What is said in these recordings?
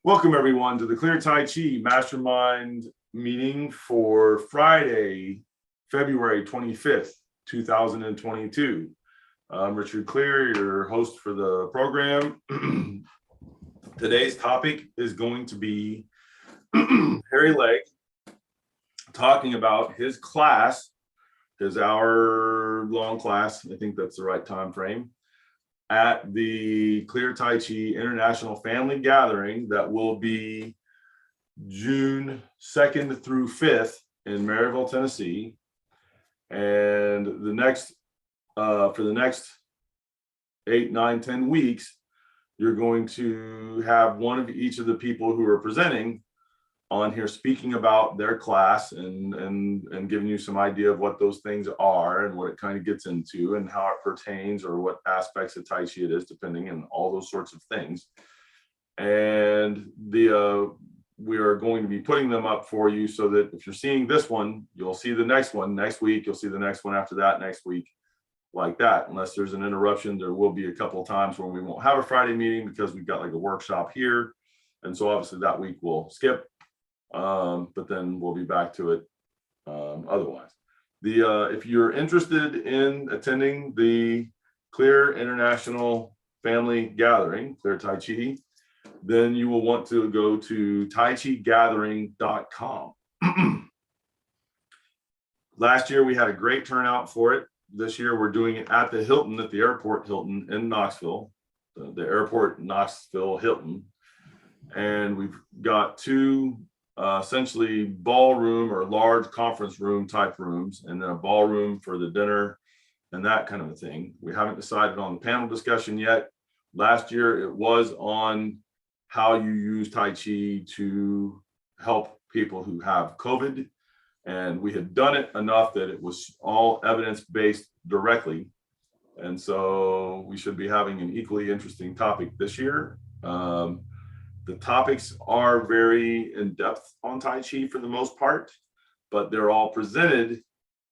Welcome everyone to the Clear Tai Chi Mastermind meeting for Friday, February 25th, 2022. I'm Richard Clear, your host for the program. Today's topic is going to be Harry Legg talking about his class, his hour-long class, I think that's the right time frame, at the Clear Tai Chi International Family Gathering that will be June 2nd through 5th in Maryville, Tennessee. And the next, for the next 8, 9, 10 weeks, you're going to have one of each of the people who are presenting on here speaking about their class and giving you some idea of what those things are and what it kind of gets into and how it pertains or what aspects of Tai Chi it is, depending on all those sorts of things. And we are going to be putting them up for you so that if you're seeing this one, you'll see the next one next week, you'll see the next one after that next week, like that. Unless there's an interruption, there will be a couple of times when we won't have a Friday meeting because we've got like a workshop here. And so obviously that week we'll skip. But then we'll be back to it otherwise. If you're interested in attending the Clear International Family Gathering, Clear Tai Chi, then you will want to go to taichigathering.com. Last year we had a great turnout for it. This year we're doing it at the Hilton, at the Airport Hilton in Knoxville, the Airport Knoxville Hilton. And we've got two essentially ballroom or large conference room type rooms, and then a ballroom for the dinner and that kind of a thing. We haven't decided on the panel discussion yet. Last year it was on how you use Tai Chi to help people who have COVID, and we had done it enough that it was all evidence-based directly, and so we should be having an equally interesting topic this year. The topics are very in-depth on Tai Chi for the most part, but they're all presented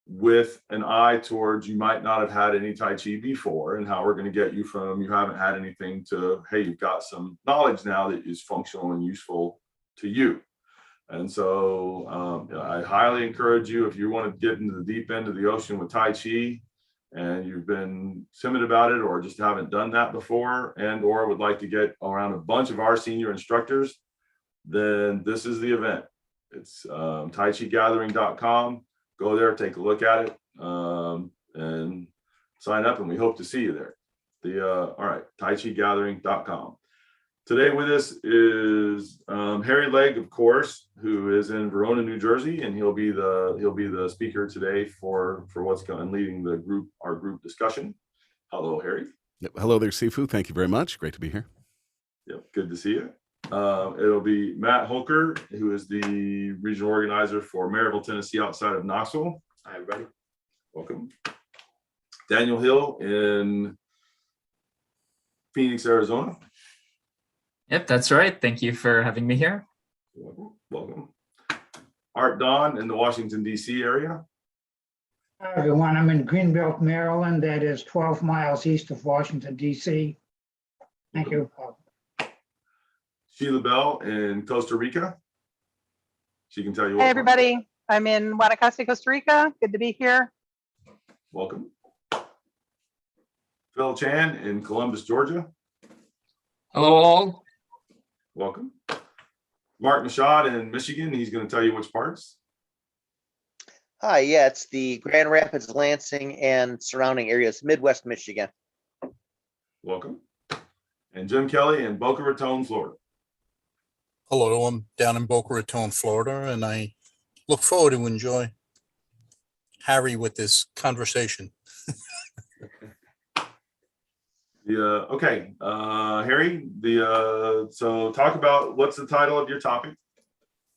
with an eye towards you might not have had any Tai Chi before, and how we're going to get you from you haven't had anything to, hey, you've got some knowledge now that is functional and useful to you. And so I highly encourage you, if you want to get into the deep end of the ocean with Tai Chi, and you've been timid about it or just haven't done that before, and or would like to get around a bunch of our senior instructors, then this is the event. It's taichigathering.com. Go there, take a look at it, and sign up, and we hope to see you there. All right, taichigathering.com. Today with us is Harry Legg, of course, who is in Verona, New Jersey, and he'll be the speaker today for what's going, leading our group discussion. Hello, Harry. Yep. Hello there, Sifu. Thank you very much. Great to be here. Yep, good to see you. It'll be Matt Holker, who is the regional organizer for Maryville, Tennessee, outside of Knoxville. Hi, everybody. Welcome. Daniel Hill in Phoenix, Arizona. Yep, that's right. Thank you for having me here. Welcome. Art Don in the Washington, D.C. area. Hi, everyone. I'm in Greenbelt, Maryland. That is 12 miles east of Washington, D.C. Thank you. Sheila Bell in Costa Rica. She can tell you. Hey, everybody. I'm in Guanacaste, Costa Rica. Good to be here. Welcome. Phil Chan in Columbus, Georgia. Hello, all. Welcome. Mark Mashad in Michigan. He's going to tell you which parts. Hi, yeah, it's the Grand Rapids, Lansing, and surrounding areas, Midwest Michigan. Welcome. And Jim Kelly in Boca Raton, Florida. Hello, I'm down in Boca Raton, Florida, and I look forward to enjoy Harry with this conversation. Okay, Harry, so talk about what's the title of your topic?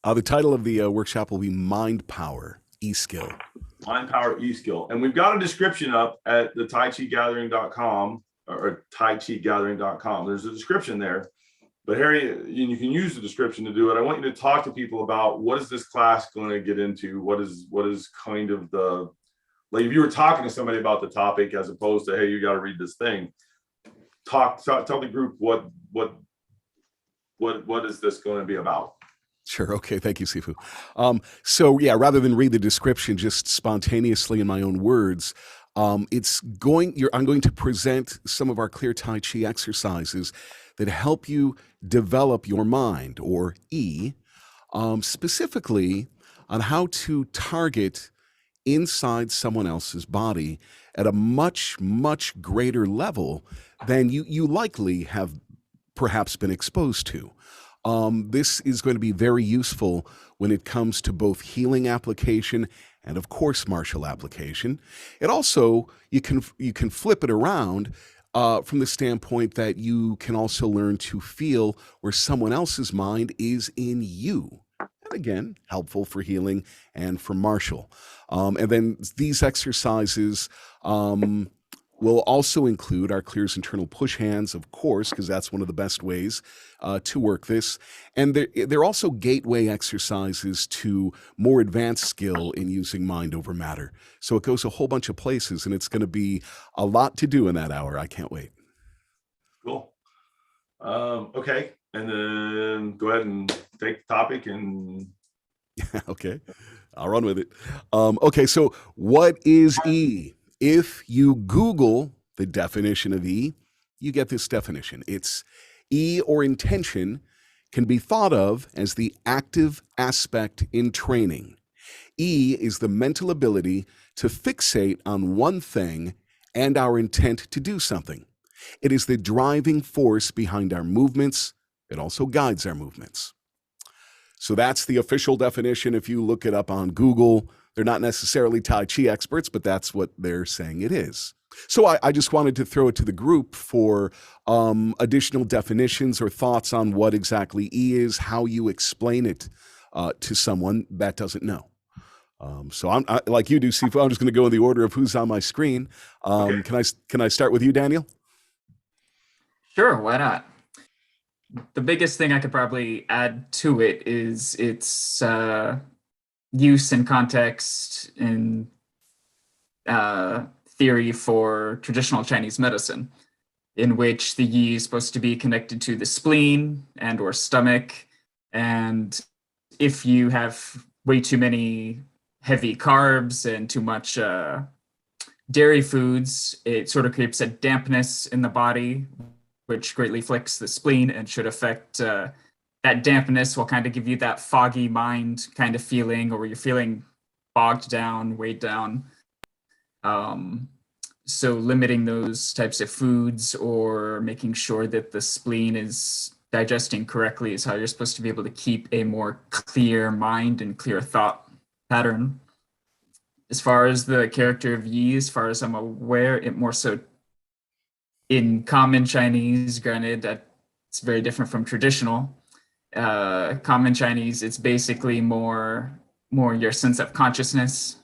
The title of the workshop will be Mind Power E-Skill. Mind Power E-Skill. And we've got a description up at the taichigathering.com or taichigathering.com. There's a description there. But Harry, you can use the description to do it. I want you to talk to people about what is this class going to get into? What is kind of the, like if you were talking to somebody about the topic as opposed to, hey, you got to read this thing. Tell the group what what is this going to be about? Sure. Okay. Thank you, Sifu. So yeah, rather than read the description just spontaneously in my own words, I'm going to present some of our clear Tai Chi exercises that help you develop your mind, or E, specifically on how to target inside someone else's body at a much, much greater level than you likely have perhaps been exposed to. This is going to be very useful when it comes to both healing application and, of course, martial application. It also, you can flip it around from the standpoint that you can also learn to feel where someone else's mind is in you. And again, helpful for healing and for martial. And then these exercises will also include our clears internal push hands, of course, because that's one of the best ways to work this. And they're also gateway exercises to more advanced skill in using mind over matter. So it goes a whole bunch of places, and it's going to be a lot to do in that hour. I can't wait. Cool. Okay. And then go ahead and take the topic and. Okay, I'll run with it. Okay, so what is E? If you Google the definition of E, you get this definition. It's E, or intention, can be thought of as the active aspect in training. E is the mental ability to fixate on one thing and our intent to do something. It is the driving force behind our movements. It also guides our movements. So that's the official definition. If you look it up on Google, they're not necessarily Tai Chi experts, but that's what they're saying it is. So I just wanted to throw it to the group for additional definitions or thoughts on what exactly E is, how you explain it to someone that doesn't know. So I, like you do, Sifu, I'm just going to go in the order of who's on my screen. Okay. Can I start with you, Daniel? Sure, why not? The biggest thing I could probably add to it is its use and context in theory for traditional Chinese medicine, in which the yi is supposed to be connected to the spleen and or stomach. And if you have way too many heavy carbs and too much dairy foods, it sort of creates a dampness in the body, which greatly affects the spleen and should affect that dampness will kind of give you that foggy mind kind of feeling, or you're feeling bogged down, weighed down. So limiting those types of foods or making sure that the spleen is digesting correctly is how you're supposed to be able to keep a more clear mind and clear thought pattern. As far as the character of Yi, as far as I'm aware, it more so in common Chinese, granted that it's very different from traditional. Common Chinese, it's basically more your sense of consciousness,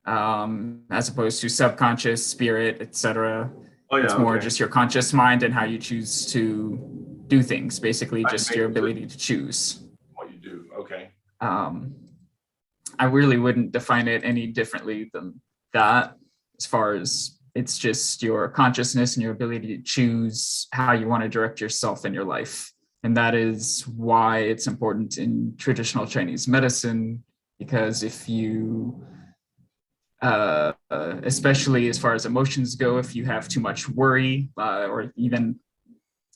as opposed to subconscious, spirit, etc. Oh yeah. It's more okay. just your conscious mind and how you choose to do things, basically I just make your it ability to choose. What you do. Okay. I really wouldn't define it any differently than that, as far as it's just your consciousness and your ability to choose how you want to direct yourself in your life. And that is why it's important in traditional Chinese medicine, because if you, especially as far as emotions go, if you have too much worry, or even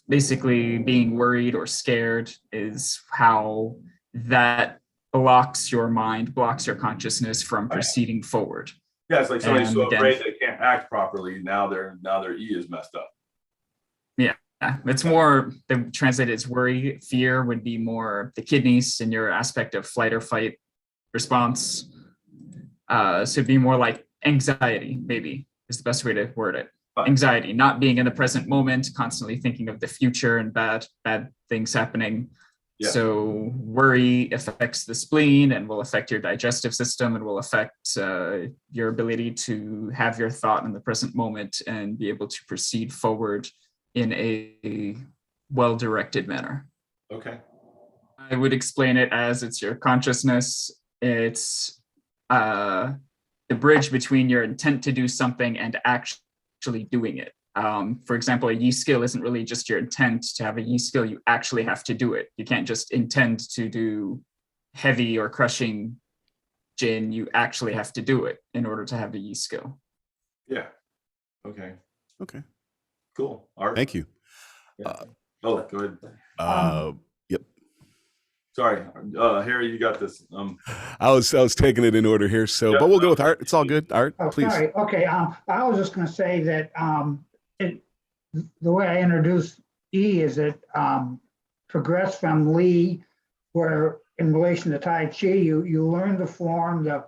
basically being worried or scared, is how that blocks your mind, blocks your consciousness from proceeding forward. Yeah, it's like somebody's so And then- afraid they can't act properly. Now their E is messed up. Yeah, it's more, they translate it as worry. Fear would be more the kidneys and your aspect of flight or fight response. So it'd be more like anxiety, maybe is the best way to word it. Fine. Anxiety, not being in the present moment, constantly thinking of the future and bad things happening. Yeah. So worry affects the spleen and will affect your digestive system and will affect your ability to have your thought in the present moment and be able to proceed forward in a well-directed manner. Okay. I would explain it as it's your consciousness. It's the bridge between your intent to do something and actually doing it. For example, a yi skill isn't really just your intent. To have a yi skill, you actually have to do it. You can't just intend to do heavy or crushing Jin. You actually have to do it in order to have the yi skill. Yeah. Okay. Okay. Cool. Art. Thank you. Yeah. Oh, go ahead. Yep. Sorry, Harry, you got this. I was taking it in order here, so Yeah. but we'll go with Art. It's all good. Art, Oh, please. sorry. Okay, I was just gonna say that, the way I introduced E is it, progressed from Li, where in relation to Tai Chi, you learn the form, the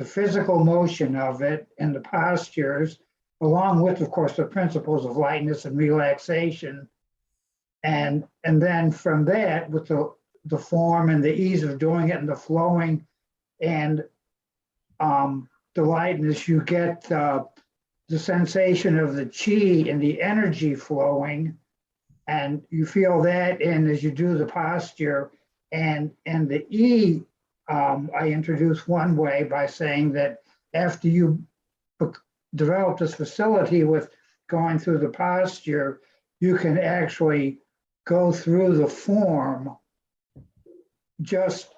physical motion of it and the postures, along with, of course, the principles of lightness and relaxation. And then from that, with the form and the ease of doing it and the flowing and the lightness, you get the sensation of the chi and the energy flowing, and you feel that in as you do the posture. And the E, I introduced one way by saying that after you develop this facility with going through the posture, you can actually go through the form just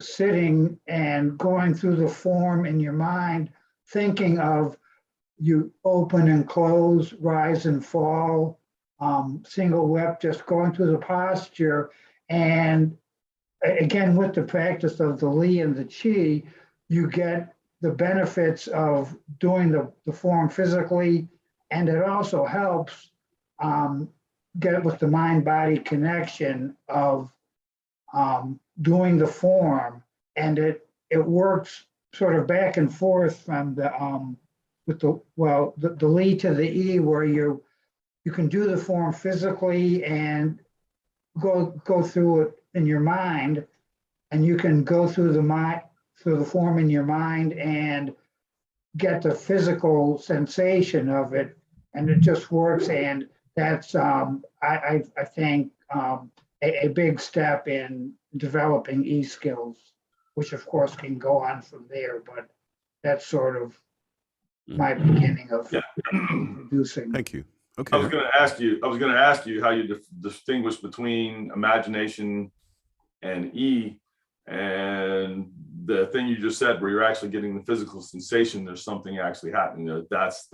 sitting and going through the form in your mind, thinking of you open and close, rise and fall, single whip, just going through the posture. And again, with the practice of the Li and the Qi, you get the benefits of doing the form physically, and it also helps get with the mind-body connection of doing the form, and it works sort of back and forth from the with the Li to the E, where you can do the form physically and go through it in your mind, and you can go through the form in your mind and get the physical sensation of it, and it just works. And that's I think a big step in developing E skills, which of course can go on from there, but that's sort of my beginning of introducing. Thank you. I Okay. was going to ask you how you distinguish between imagination and E, and the thing you just said, where you're actually getting the physical sensation, there's something actually happening. That's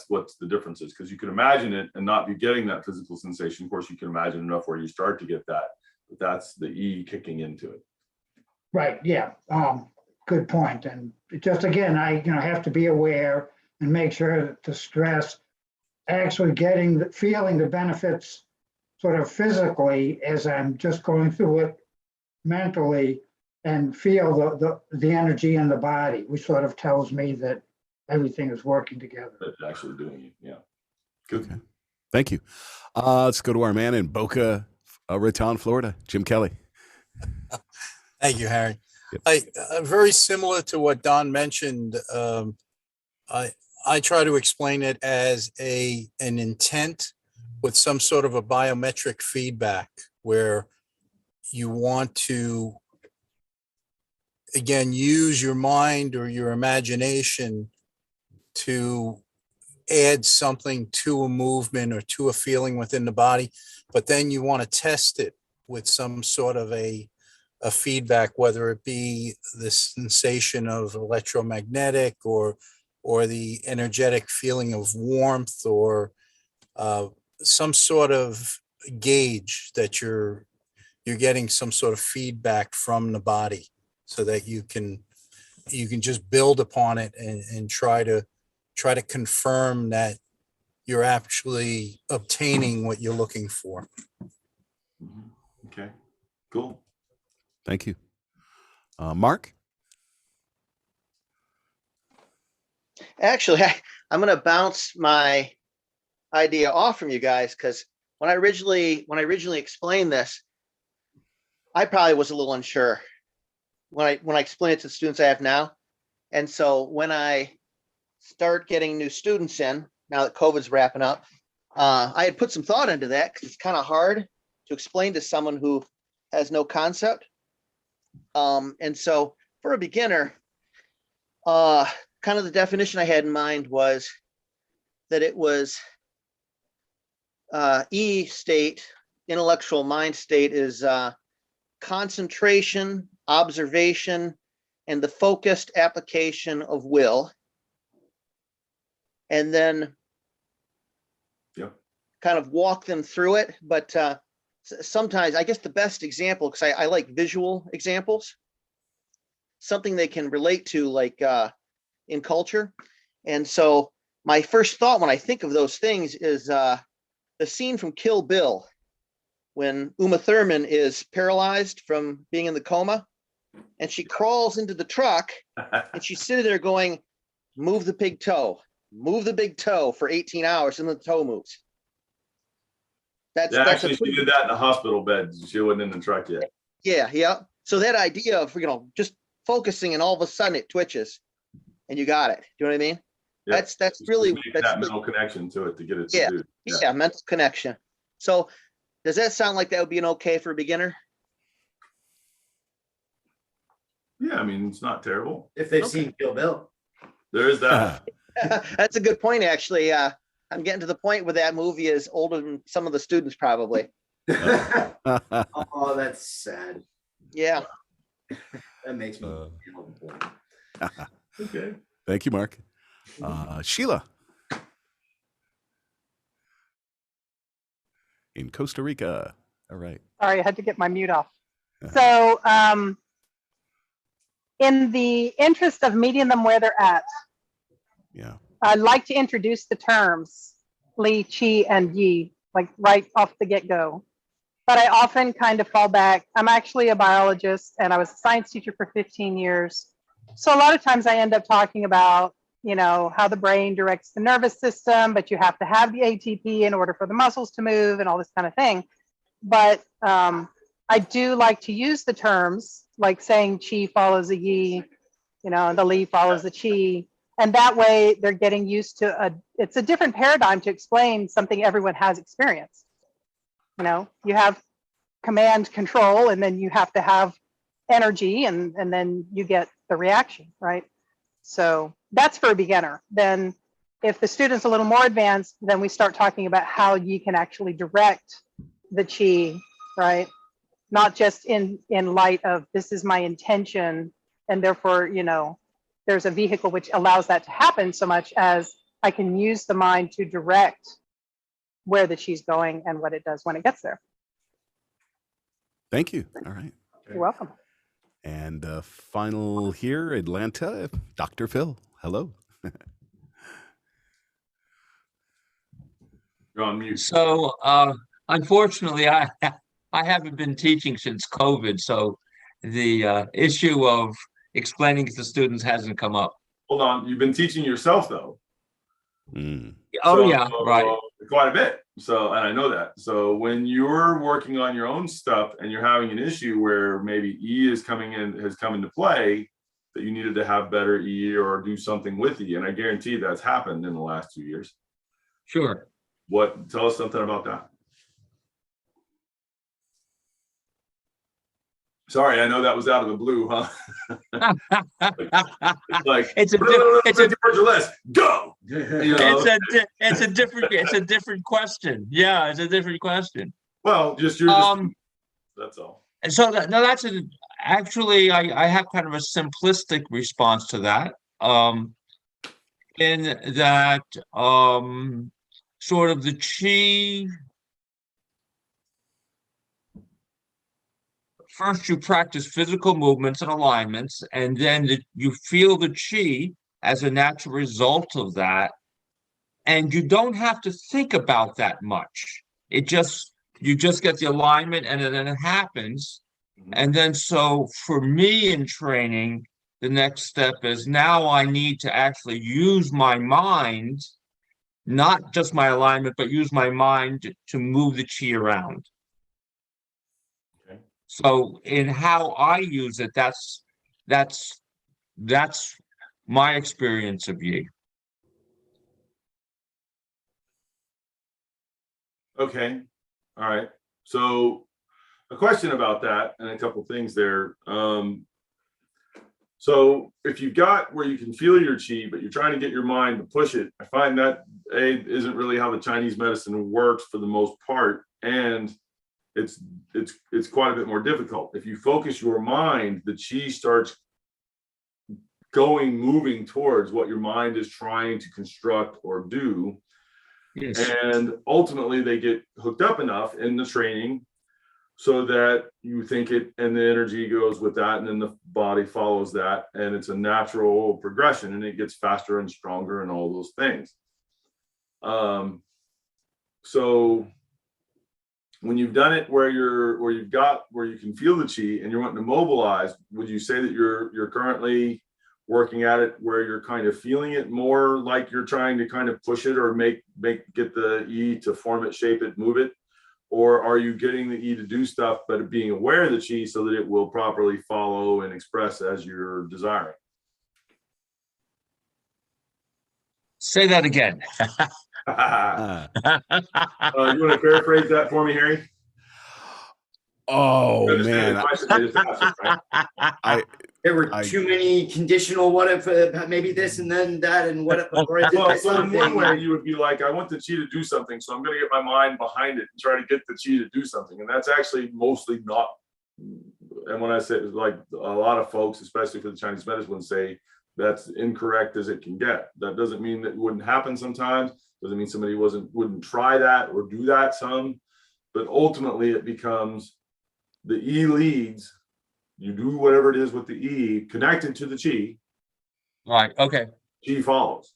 what the difference is, because you can imagine it and not be getting that physical sensation. Of course, you can imagine enough where you start to get that, but that's the E kicking into it. Right, yeah, good point. And just again, I have to be aware and make sure to stress actually feeling the benefits sort of physically as I'm just going through it mentally, and feel the energy in the body, which sort of tells me that everything is working together. But actually doing it, yeah. Good. Okay. Thank you. Let's go to our man in Boca Raton, Florida, Jim Kelly. Thank you, Harry. Yep. Very similar to what Don mentioned. I try to explain it as an intent with some sort of a biometric feedback, where you want to, again, use your mind or your imagination to add something to a movement or to a feeling within the body, but then you want to test it with some sort of a feedback, whether it be the sensation of electromagnetic or the energetic feeling of warmth, or some sort of gauge that you're getting some sort of feedback from the body, so that you can just build upon it and try to confirm that you're actually obtaining what you're looking for. Okay, cool. Thank you. Mark? Actually, I'm going to bounce my idea off from you guys, because when I originally explained this, I probably was a little unsure when I explain it to the students I have now. And so when I start getting new students in, now that COVID's wrapping up, I had put some thought into that, because it's kind of hard to explain to someone who has no concept. And so for a beginner, kind of the definition I had in mind was that it was E state, intellectual mind state, is concentration, observation, and the focused application of will. And then kind of walk them through it. But sometimes, I guess the best example, because I like visual examples, something they can relate to, like in culture. And so my first thought when I think of those things is the scene from Kill Bill, when Uma Thurman is paralyzed from being in the coma, and she crawls into the truck, and she's sitting there going, move the big toe for 18 hours, and the toe moves. That's actually, she did that in the hospital bed. She wasn't in the truck yet. Yeah. So that idea of, just focusing, and all of a sudden it twitches and you got it. Do you know what I mean? Yeah. That's really that mental connection to it to get it to do. Yeah, mental connection. So does that sound like that would be an okay for a beginner? Yeah, I mean, it's not terrible. If they've seen Kill Bill. There is that. That's a good point, actually. I'm getting to the point where that movie is older than some of the students probably. Oh, that's sad. Yeah. That makes me feel bored. Okay. Thank you, Mark. Sheila in Costa Rica. All right. Sorry, I had to get my mute off. So in the interest of meeting them where they're at, Yeah. I'd like to introduce the terms Li, Qi, and Yi, like right off the get-go. But I often kind of fall back. I'm actually a biologist, and I was a science teacher for 15 years. So a lot of times I end up talking about, how the brain directs the nervous system, but you have to have the ATP in order for the muscles to move and all this kind of thing. But I do like to use the terms, like saying Qi follows the Yi, and the Li follows the Qi. And that way they're getting used to it's a different paradigm to explain something everyone has experienced. You have command control, and then you have to have energy, and then you get the reaction, right? So that's for a beginner. Then if the student's a little more advanced, then we start talking about how you can actually direct the Qi, right? Not just in light of this is my intention, and therefore, there's a vehicle which allows that to happen, so much as I can use the mind to direct where the Qi's going and what it does when it gets there. Thank you. All right. You're welcome. And final here, Atlanta, Dr. Phil. Hello. You're on mute. So unfortunately, I haven't been teaching since COVID, so the issue of explaining to students hasn't come up. Hold on. You've been teaching yourself though. Oh, yeah, right. Quite a bit. So, and I know that. So when you're working on your own stuff and you're having an issue where maybe E has come into play, that you needed to have better E or do something with E. And I guarantee that's happened in the last 2 years. Sure. Tell us something about that. Sorry, I know that was out of the blue, huh? It's a list. Go. It's a different question. Yeah, it's a different question. Well, that's all. And so actually I have kind of a simplistic response to that. In that sort of the Qi. First, you practice physical movements and alignments, and then you feel the Qi as a natural result of that. And you don't have to think about that much. You just get the alignment, and then it happens. And then, so for me in training, the next step is now I need to actually use my mind, not just my alignment, but use my mind to move the Qi around. So in how I use it, that's my experience of Yi. Okay. All right. So a question about that and a couple things there. So if you've got where you can feel your chi, but you're trying to get your mind to push it, I find that isn't really how the Chinese medicine works for the most part, and it's quite a bit more difficult. If you focus your mind, the chi starts moving towards what your mind is trying to construct or do. Yes. And ultimately they get hooked up enough in the training so that you think it, and the energy goes with that, and then the body follows that, and it's a natural progression, and it gets faster and stronger and all those things. So when you've done it where you can feel the chi and you're wanting to mobilize, would you say that you're currently working at it where you're kind of feeling it more like you're trying to kind of push it or get the E to form it, shape it, move it? Or are you getting the E to do stuff, but being aware of the chi so that it will properly follow and express as you're desiring? Say that again. You want to paraphrase that for me, Harry? Oh You understand man, the question? I just asked it, right? There were too many conditional what if, maybe this and then that, and what if, or I did Well, this so in other one thing. way, you would be like, I want the chi to do something, so I'm going to get my mind behind it and try to get the chi to do something. And that's actually mostly not. And when I say it, like a lot of folks, especially for the Chinese medicine, would say that's incorrect as it can get. That doesn't mean that it wouldn't happen sometimes. Doesn't mean somebody wouldn't try that or do that some. But ultimately, it becomes the E leads. You do whatever it is with the E connected to the chi. Right. Okay. Chi follows.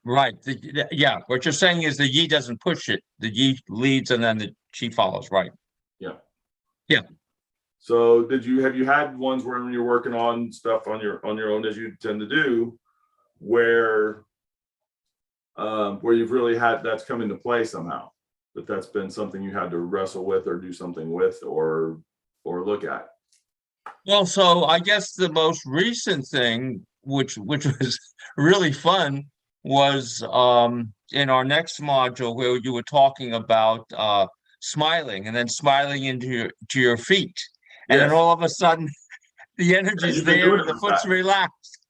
Right. Yeah. What you're saying is the yi doesn't push it. The yi leads and then the chi follows. Right. Yeah. Yeah. So have you had ones where when you're working on stuff on your own, as you tend to do, where you've really had that's come into play somehow, that's been something you had to wrestle with or do something with or look at? Well, so I guess the most recent thing, which was really fun, was in our next module where you were talking about smiling and then smiling into your feet. And then Yes. all of a sudden the energy's you've been there doing and the it foot's that. relaxed.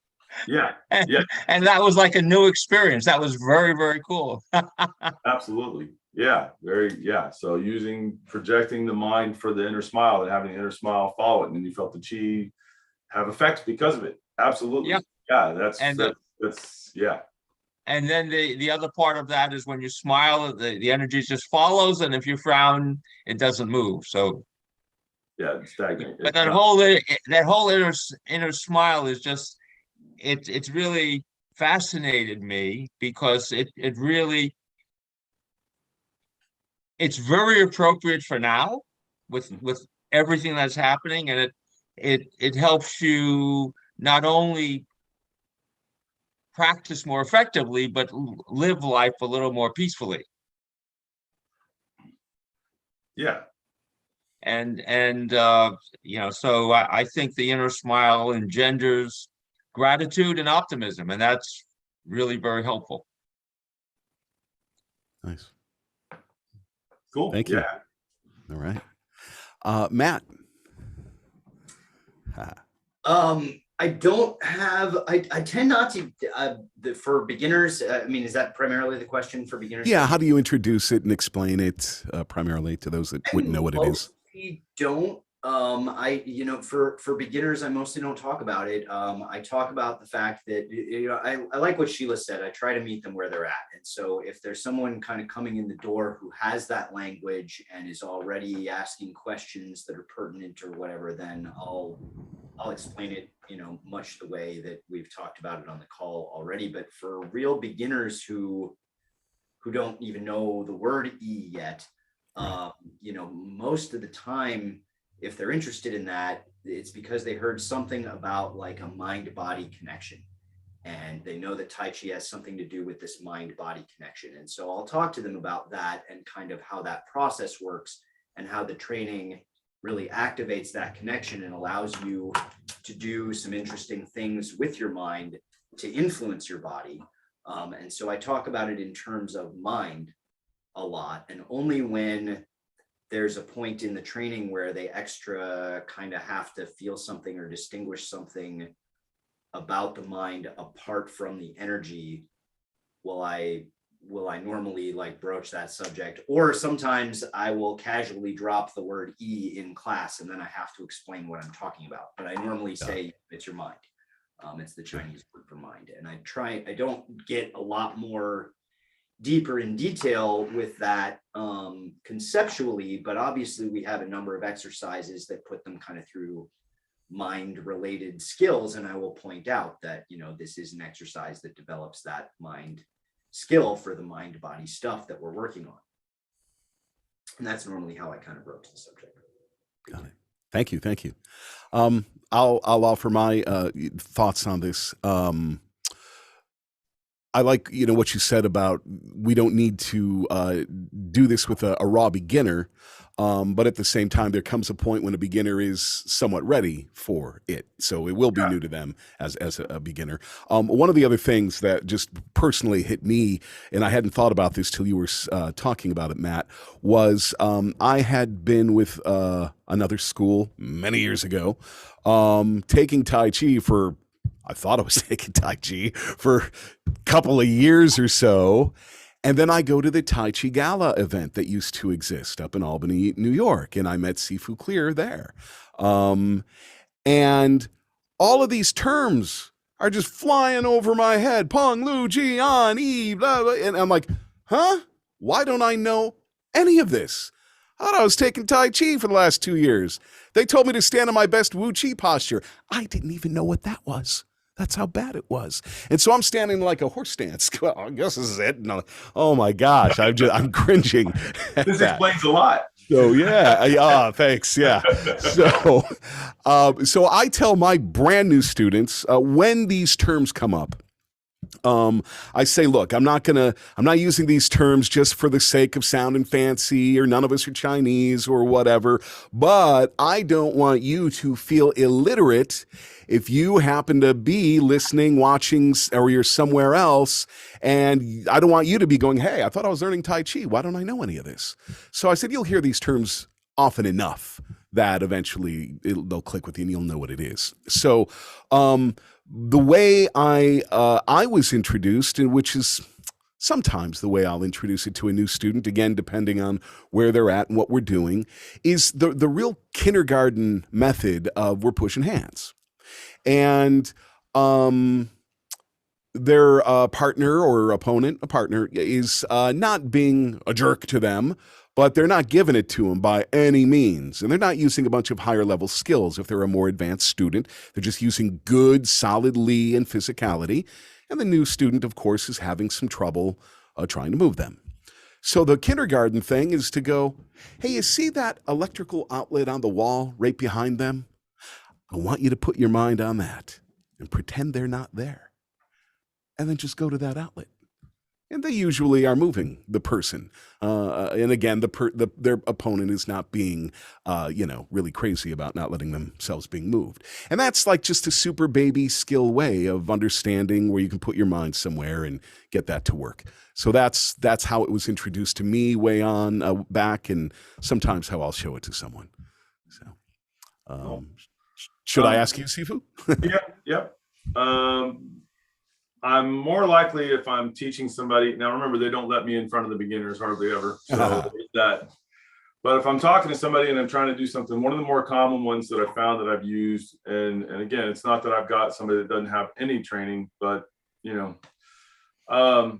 Yeah. And, Yeah. and that was like a new experience. That was very, very cool. Absolutely. Yeah. So projecting the mind for the inner smile and having the inner smile follow it, and then you felt the chi have effects because of it. Absolutely. Yeah. Yeah. That's yeah. And then the other part of that is when you smile, the energy just follows, and if you frown, it doesn't move. So yeah, it's stagnant. but that whole inner smile is just it's really fascinated me because it really it's very appropriate for now with everything that's happening, and it helps you not only practice more effectively but live life a little more peacefully. Yeah. And so I think the inner smile engenders gratitude and optimism, and that's really very helpful. Nice. Cool. Thank you. Yeah. All right. Matt. I don't have, I tend not to, for beginners, I mean, is that primarily the question for beginners? Yeah, how do you introduce it and explain it primarily to those that wouldn't know what it is? I don't. For beginners, I mostly don't talk about it. I talk about the fact that, I like what Sheila said. I try to meet them where they're at. And so if there's someone kind of coming in the door who has that language and is already asking questions that are pertinent or whatever, then I'll explain it, much the way that we've talked about it on the call already. But for real beginners who don't even know the word E yet, most of the time, if they're interested in that, it's because they heard something about like a mind-body connection, and they know that Tai Chi has something to do with this mind-body connection. And so I'll talk to them about that and kind of how that process works and how the training really activates that connection and allows you to do some interesting things with your mind to influence your body. And so I talk about it in terms of mind a lot, and only when there's a point in the training where they extra kind of have to feel something or distinguish something about the mind apart from the energy, will I normally like broach that subject? Or sometimes I will casually drop the word E in class and then I have to explain what I'm talking about. But I normally say it's your mind. It's the Chinese word for mind. And I don't get a lot more deeper in detail with that conceptually, but obviously we have a number of exercises that put them kind of through mind related skills. And I will point out that, this is an exercise that develops that mind skill for the mind body stuff that we're working on. And that's normally how I kind of broach the subject. Got it. Thank you. Thank you. I'll offer my thoughts on this. I like, what you said about we don't need to do this with a raw beginner. But at the same time, there comes a point when a beginner is somewhat ready for it. So it will be new to them as a beginner. One of the other things that just personally hit me, and I hadn't thought about this till you were talking about it, Matt, was I had been with another school many years ago, taking Tai Chi for, I thought I was taking Tai Chi for a couple of years or so. And then I go to the Tai Chi Gala event that used to exist up in Albany, New York, and I met Sifu Clear there. And all of these terms are just flying over my head. Peng, Lu, Ji, An, Yi, blah, blah. And I'm like, huh? Why don't I know any of this? I thought I was taking Tai Chi for the last 2 years. They told me to stand in my best Wu Chi posture. I didn't even know what that was. That's how bad it was. And so I'm standing like a horse stance. Well, I guess this is it. And I'm like, oh my gosh, I'm cringing. This explains a lot. So yeah, thanks. Yeah. So I tell my brand new students when these terms come up, I say, look, I'm not using these terms just for the sake of sounding fancy or none of us are Chinese or whatever, but I don't want you to feel illiterate if you happen to be listening, watching, or you're somewhere else, and I don't want you to be going, hey, I thought I was learning Tai Chi. Why don't I know any of this? So I said, you'll hear these terms often enough that eventually they'll click with you and you'll know what it is. So the way I was introduced, and which is sometimes the way I'll introduce it to a new student, again, depending on where they're at and what we're doing, is the real kindergarten method of we're pushing hands. And their partner or opponent, a partner, is not being a jerk to them, but they're not giving it to them by any means. And they're not using a bunch of higher level skills. If they're a more advanced student, they're just using good, solid Li and physicality. And the new student, of course, is having some trouble trying to move them. So the kindergarten thing is to go, hey, you see that electrical outlet on the wall right behind them? I want you to put your mind on that and pretend they're not there. And then just go to that outlet. And they usually are moving the person. And again, their opponent is not being, really crazy about not letting themselves being moved. And that's like just a super baby skill way of understanding where you can put your mind somewhere and get that to work. So that's how it was introduced to me way on back, and sometimes how I'll show it to someone. So, should I ask you, Sifu? Yep. I'm more likely if I'm teaching somebody. Now, remember, they don't let me in front of the beginners hardly ever. So that. But if I'm talking to somebody and I'm trying to do something, one of the more common ones that I found that I've used, and again, it's not that I've got somebody that doesn't have any training, but I'll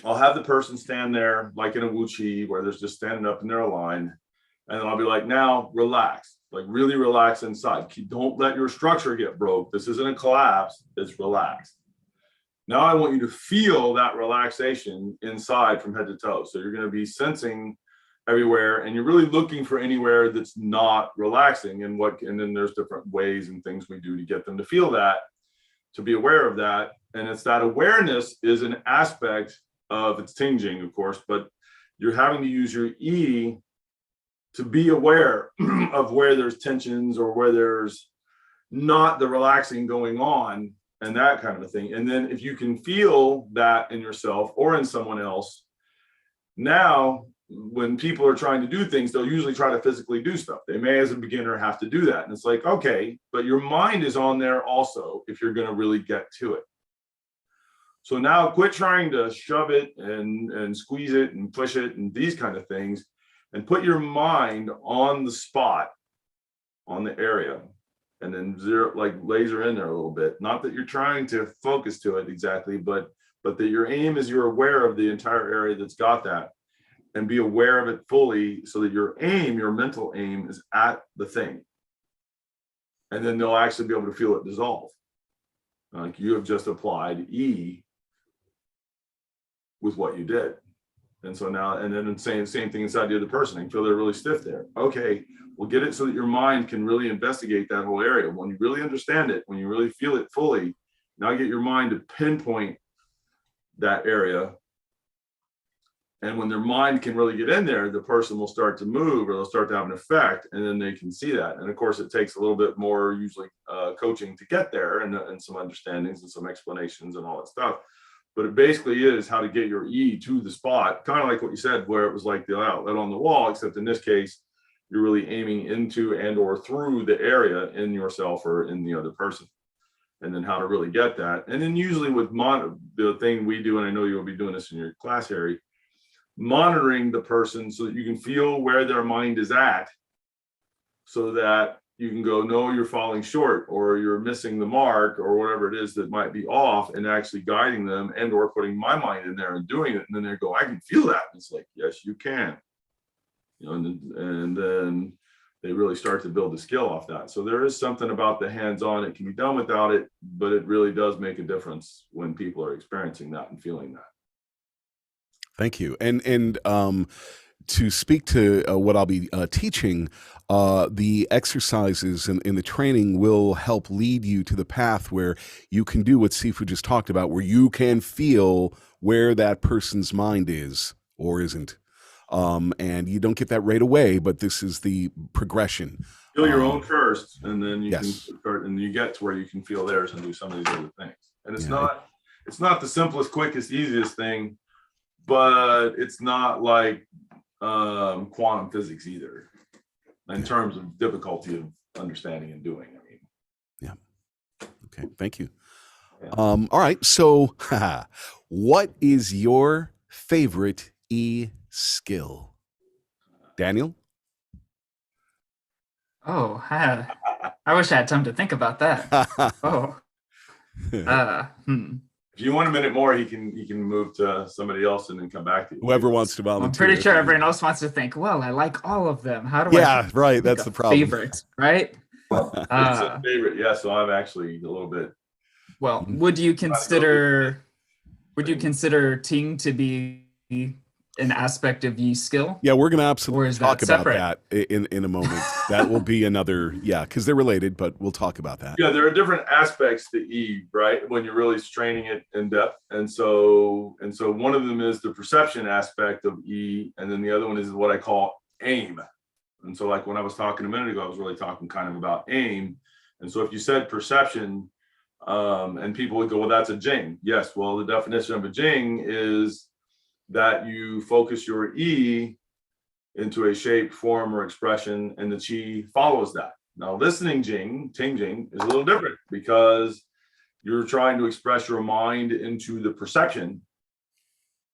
have the person stand there like in a Wu Chi where there's just standing up and they're aligned, and then I'll be like, now relax, like really relax inside. Don't let your structure get broke. This isn't a collapse. It's relaxed. Now I want you to feel that relaxation inside from head to toe. So you're going to be sensing everywhere, and you're really looking for anywhere that's not relaxing. And then there's different ways and things we do to get them to feel that, to be aware of that. And it's that awareness is an aspect of it's Ting, of course, but you're having to use your E to be aware of where there's tensions or where there's not the relaxing going on, and that kind of a thing. And then if you can feel that in yourself or in someone else, now when people are trying to do things, they'll usually try to physically do stuff. They may, as a beginner, have to do that. And it's like, okay, but your mind is on there also if you're going to really get to it. So now quit trying to shove it and squeeze it and push it and these kind of things, and put your mind on the spot, on the area, and then zero, like laser in there a little bit. Not that you're trying to focus to it exactly, but that your aim is you're aware of the entire area that's got that, and be aware of it fully, so that your aim, your mental aim, is at the thing. And then they'll actually be able to feel it dissolve. Like you have just applied E with what you did. And so now, and then same thing inside the other person. I can feel they're really stiff there. Okay, we'll get it so that your mind can really investigate that whole area. When you really understand it, when you really feel it fully, now get your mind to pinpoint that area. And when their mind can really get in there, the person will start to move, or they'll start to have an effect, and then they can see that. And of course, it takes a little bit more usually coaching to get there, and some understandings and some explanations and all that stuff. But it basically is how to get your E to the spot, kind of like what you said, where it was like the outlet on the wall, except in this case, you're really aiming into and or through the area in yourself or in the other person. And then how to really get that. And then usually with the thing we do, and I know you'll be doing this in your class, Harry, monitoring the person so that you can feel where their mind is at, so that you can go, no, you're falling short, or you're missing the mark, or whatever it is that might be off, and actually guiding them, and or putting my mind in there and doing it. And then they go, I can feel that. And it's like, yes, you can. You know, and then they really start to build a skill off that. So there is something about the hands-on. It can be done without it, but it really does make a difference when people are experiencing that and feeling that. Thank you. And to speak to what I'll be teaching, the exercises and the training will help lead you to the path where you can do what Sifu just talked about, where you can feel where that person's mind is or isn't. And you don't get that right away, but this is the progression. Feel your own first, and then you yes. can start, and you get to where you can feel theirs and do some of these other things. And it's not the simplest, quickest, easiest thing, but it's not like quantum physics either, in terms of difficulty of understanding and doing. I mean, yeah. Okay. Thank you. Yeah. All right. So, what is your favorite E skill, Daniel? Oh, I wish I had time to think about that. Oh, If you want a minute more, he can move to somebody else and then come back to you. Whoever wants to volunteer. I'm pretty sure everyone else wants to think, well, I like all of them. How do I? Yeah, right. That's the problem. Favorite, right? It's a favorite. Yeah. So I'm actually a little bit. Well, would you consider Ting to be an aspect of Yi skill? Yeah, we're going to absolutely talk about separate? that in a moment. That will be another, because they're related, but we'll talk about that. Yeah, there are different aspects to E, right? When you're really training it in depth. And so one of them is the perception aspect of E, and then the other one is what I call aim. And so like when I was talking a minute ago, I was really talking kind of about aim. And so if you said perception, and people would go, well, that's a Jing. Yes, well, the definition of a Jing is that you focus your E into a shape, form, or expression, and the Qi follows that. Now, listening Ting Jing, is a little different because you're trying to express your mind into the perception,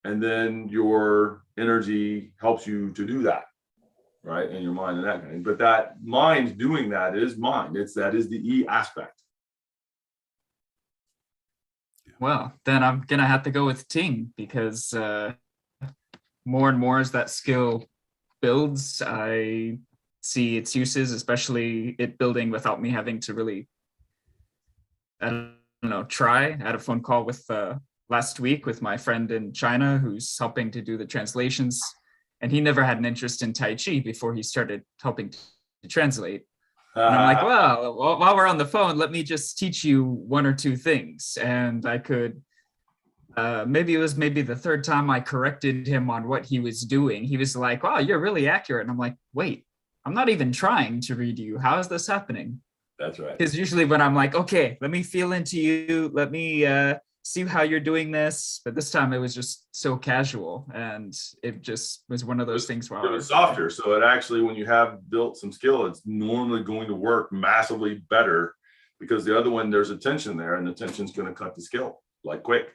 and then your energy helps you to do that, right? And your mind and that kind of thing. But that mind doing that is mind. That is the E aspect. Well, then I'm gonna have to go with Ting, because more and more as that skill builds, I see its uses, especially it building without me having to really, I don't know, try. I had a phone call with last week with my friend in China who's helping to do the translations, and he never had an interest in Tai Chi before he started helping to translate. And I'm like, well, while we're on the phone, let me just teach you one or two things. And I could, maybe it was the third time I corrected him on what he was doing. He was like, wow, you're really accurate. And I'm like, wait, I'm not even trying to read you. How is this happening? That's right. Because usually when I'm like, okay, let me feel into you, let me see how you're doing this, but this time it was just so casual, and it just was one of those things where It was softer. So it actually, when you have built some skill, it's normally going to work massively better, because the other one, there's a tension there, and the tension's going to cut the skill like quick.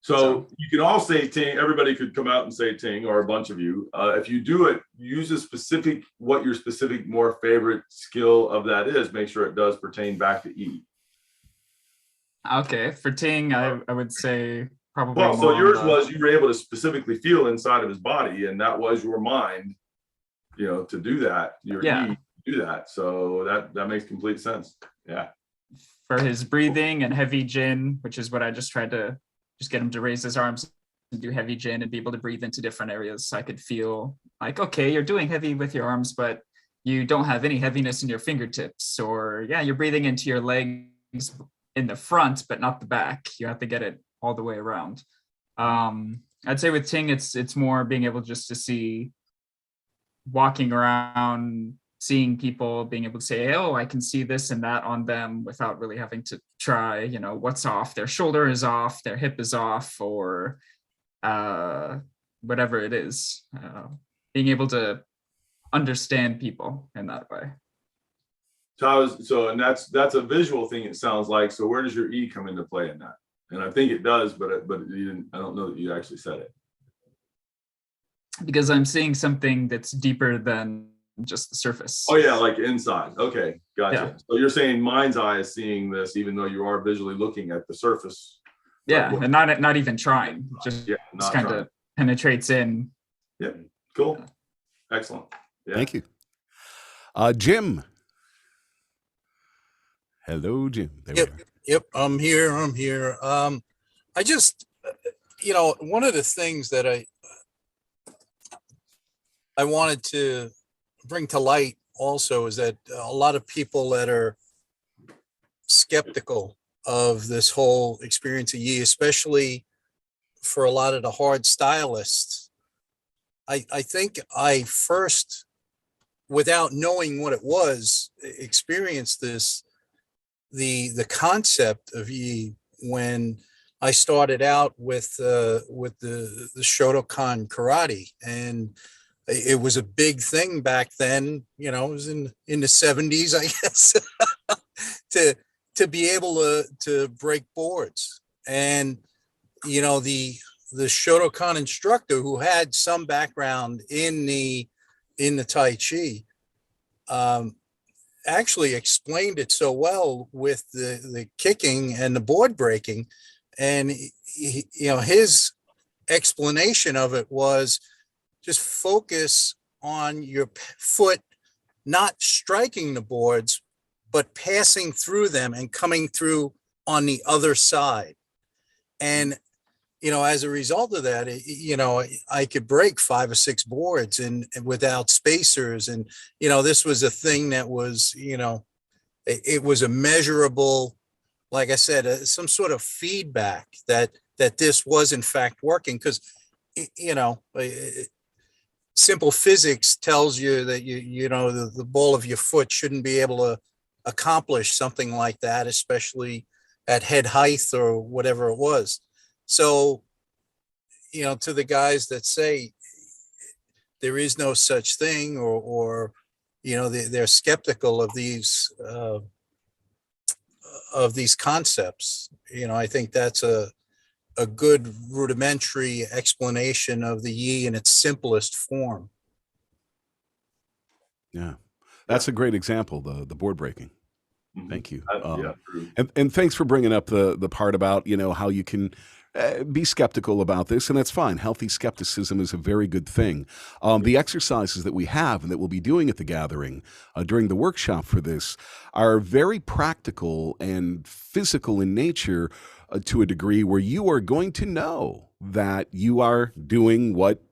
So you can all say Ting. Everybody could come out and say Ting, or a bunch of you. If you do it, use a specific, what your specific more favorite skill of that is. Make sure it does pertain back to E. Okay, for Ting, I would say probably. Well, so more yours on the- was, you were able to specifically feel inside of his body, and that was your mind, you know, to do that. Your Yeah. E, do that. So that makes complete sense. Yeah. for his breathing and heavy Jin, which is what I just tried to just get him to raise his arms and do heavy Jin and be able to breathe into different areas. So I could feel like, okay, you're doing heavy with your arms, but you don't have any heaviness in your fingertips, or yeah, you're breathing into your legs in the front, but not the back. You have to get it all the way around. I'd say with Ting, it's more being able just to see, walking around, seeing people, being able to say, oh, I can see this and that on them without really having to try, you know, what's off. Their shoulder is off, their hip is off, or whatever it is. Being able to understand people in that way. And that's a visual thing, it sounds like. So where does your E come into play in that? And I think it does, but you didn't, I don't know that you actually said it. Because I'm seeing something that's deeper than just the surface. Oh yeah, like inside. Okay, gotcha. Yeah. So you're saying mind's eye is seeing this, even though you are visually looking at the surface. Yeah, and not even trying, just not kind trying. of penetrates in. Yep, cool, excellent. Yeah. Thank you. Jim. Hello, Jim. There we are. Yep, I'm here. I just, one of the things that I wanted to bring to light also is that a lot of people that are skeptical of this whole experience of Yi, especially for a lot of the hard stylists, I think I first, without knowing what it was, experienced the concept of Yi when I started out with the Shotokan karate, and it was a big thing back then. It was in the 70s, I guess, to be able to break boards. And the Shotokan instructor, who had some background in the Tai Chi, actually explained it so well with the kicking and the board breaking. And his explanation of it was just focus on your foot not striking the boards, but passing through them and coming through on the other side. And as a result of that, I could break 5 or 6 boards and without spacers. And, this was a thing that was, it was a measurable, like I said, some sort of feedback that this was in fact working. Because, simple physics tells you that, the ball of your foot shouldn't be able to accomplish something like that, especially at head height or whatever it was. So, to the guys that say there is no such thing, or they're skeptical of these concepts, I think that's a good rudimentary explanation of the Yi in its simplest form. Yeah, that's a great example, the board breaking. Thank you. True. And thanks for bringing up the part about, how you can be skeptical about this, and that's fine. Healthy skepticism is a very good thing. The exercises that we have and that we'll be doing at the gathering during the workshop for this are very practical and physical in nature to a degree where you are going to know that you are doing what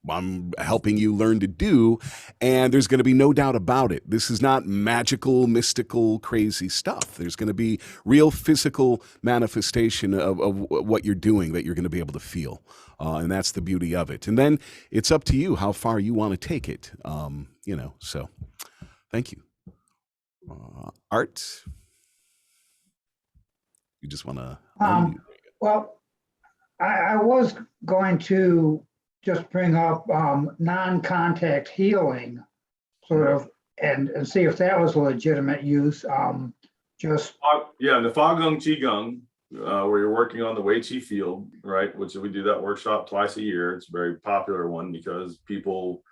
I'm helping you learn to do, and there's going to be no doubt about it. This is not magical, mystical, crazy stuff. There's going to be real physical manifestation of what you're doing that you're going to be able to feel, and that's the beauty of it. And then it's up to you how far you want to take it, so thank you. Art? You just want to Um, well, I was going to just bring up non-contact healing, sort of, and see if that was a legitimate use. Just Yeah, the Fagong Qigong, where you're working on the Wei Qi field, right? Which we do that workshop twice a year. It's a very popular one because people,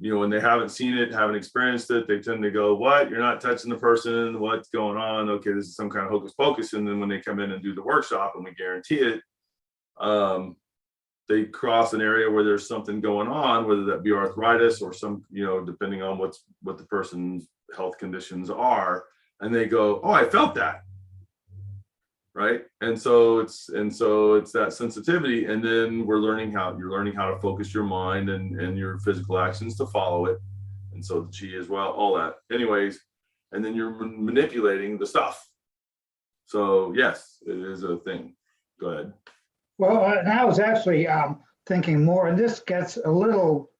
when they haven't seen it, haven't experienced it, they tend to go, "What? You're not touching the person. What's going on? Okay, this is some kind of hocus pocus." And then when they come in and do the workshop, and we guarantee it, they cross an area where there's something going on, whether that be arthritis or some, depending on what the person's health conditions are, and they go, "Oh, I felt that." Right. And so it's that sensitivity. And then you're learning how to focus your mind and your physical actions to follow it. And so the chi as well, all that. Anyways, and then you're manipulating the stuff. So yes, it is a thing. Go ahead. well, and I was actually thinking more, and this gets a little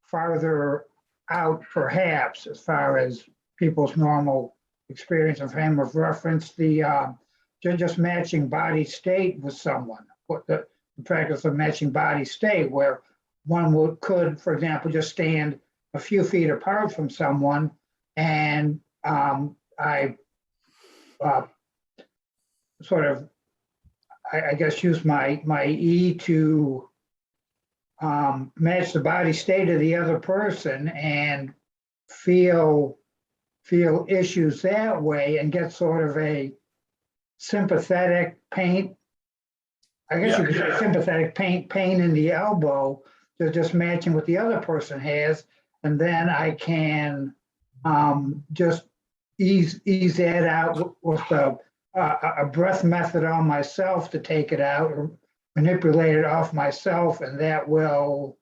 farther out, perhaps, as far as people's normal experience of frame of reference. The just matching body state with someone, what the practice of matching body state, where one could, for example, just stand a few feet apart from someone, and I sort of, I guess, use my E to match the body state of the other person and feel issues that way, and get sort of a sympathetic pain. I guess you could say sympathetic pain in the elbow, just matching what the other person has, and then I can just ease that out with a breath method on myself to take it out, or manipulate it off myself, and that will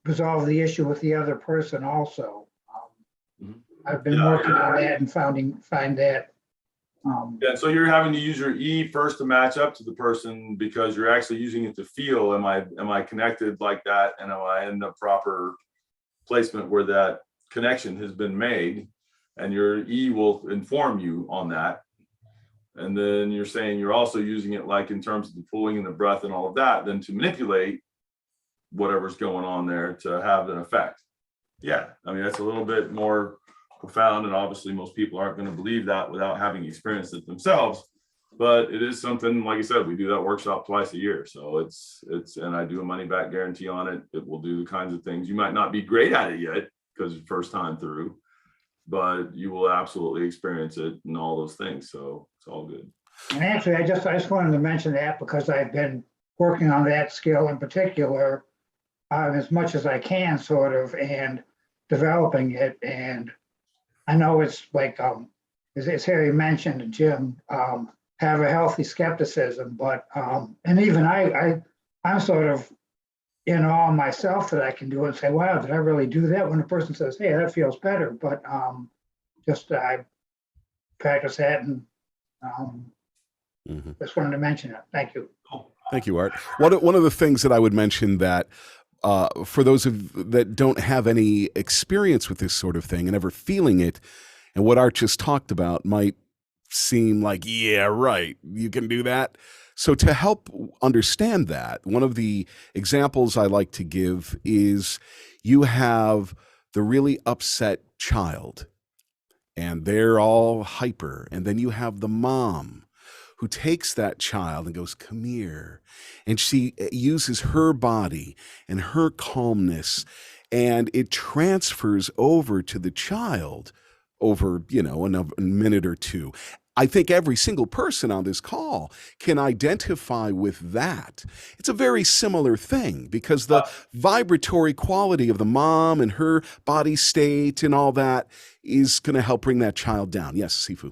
resolve the issue with the other person also. I've been working on that and find that. Yeah, so you're having to use your E first to match up to the person, because you're actually using it to feel, am I connected like that, and am I in the proper placement where that connection has been made, and your E will inform you on that. And then you're saying you're also using it like in terms of the pulling and the breath and all of that, then to manipulate whatever's going on there to have an effect. Yeah, I mean, that's a little bit more profound, and obviously most people aren't going to believe that without having experienced it themselves, but it is something, like I said, we do that workshop twice a year, so it's and I do a money back guarantee on it. It will do the kinds of things. You might not be great at it yet because it's first time through, but you will absolutely experience it and all those things, so it's all good. And actually, I just wanted to mention that because I've been working on that skill in particular as much as I can, sort of, and developing it. And I know it's like, as Harry mentioned, Jim, have a healthy skepticism, but and even I'm sort of in awe myself that I can do it and say, wow, did I really do that? When a person says, hey, that feels better, but just I practice that, and just wanted to mention it. Thank you. Thank you, Art. One of the things that I would mention that for those that don't have any experience with this sort of thing and ever feeling it, and what Art just talked about might seem like, yeah, right, you can do that. So to help understand that, one of the examples I like to give is you have the really upset child, and they're all hyper, and then you have the mom who takes that child and goes, come here. And she uses her body and her calmness, and it transfers over to the child over, a minute or two. I think every single person on this call can identify with that. It's a very similar thing because the vibratory quality of the mom and her body state and all that is going to help bring that child down. Yes, Sifu.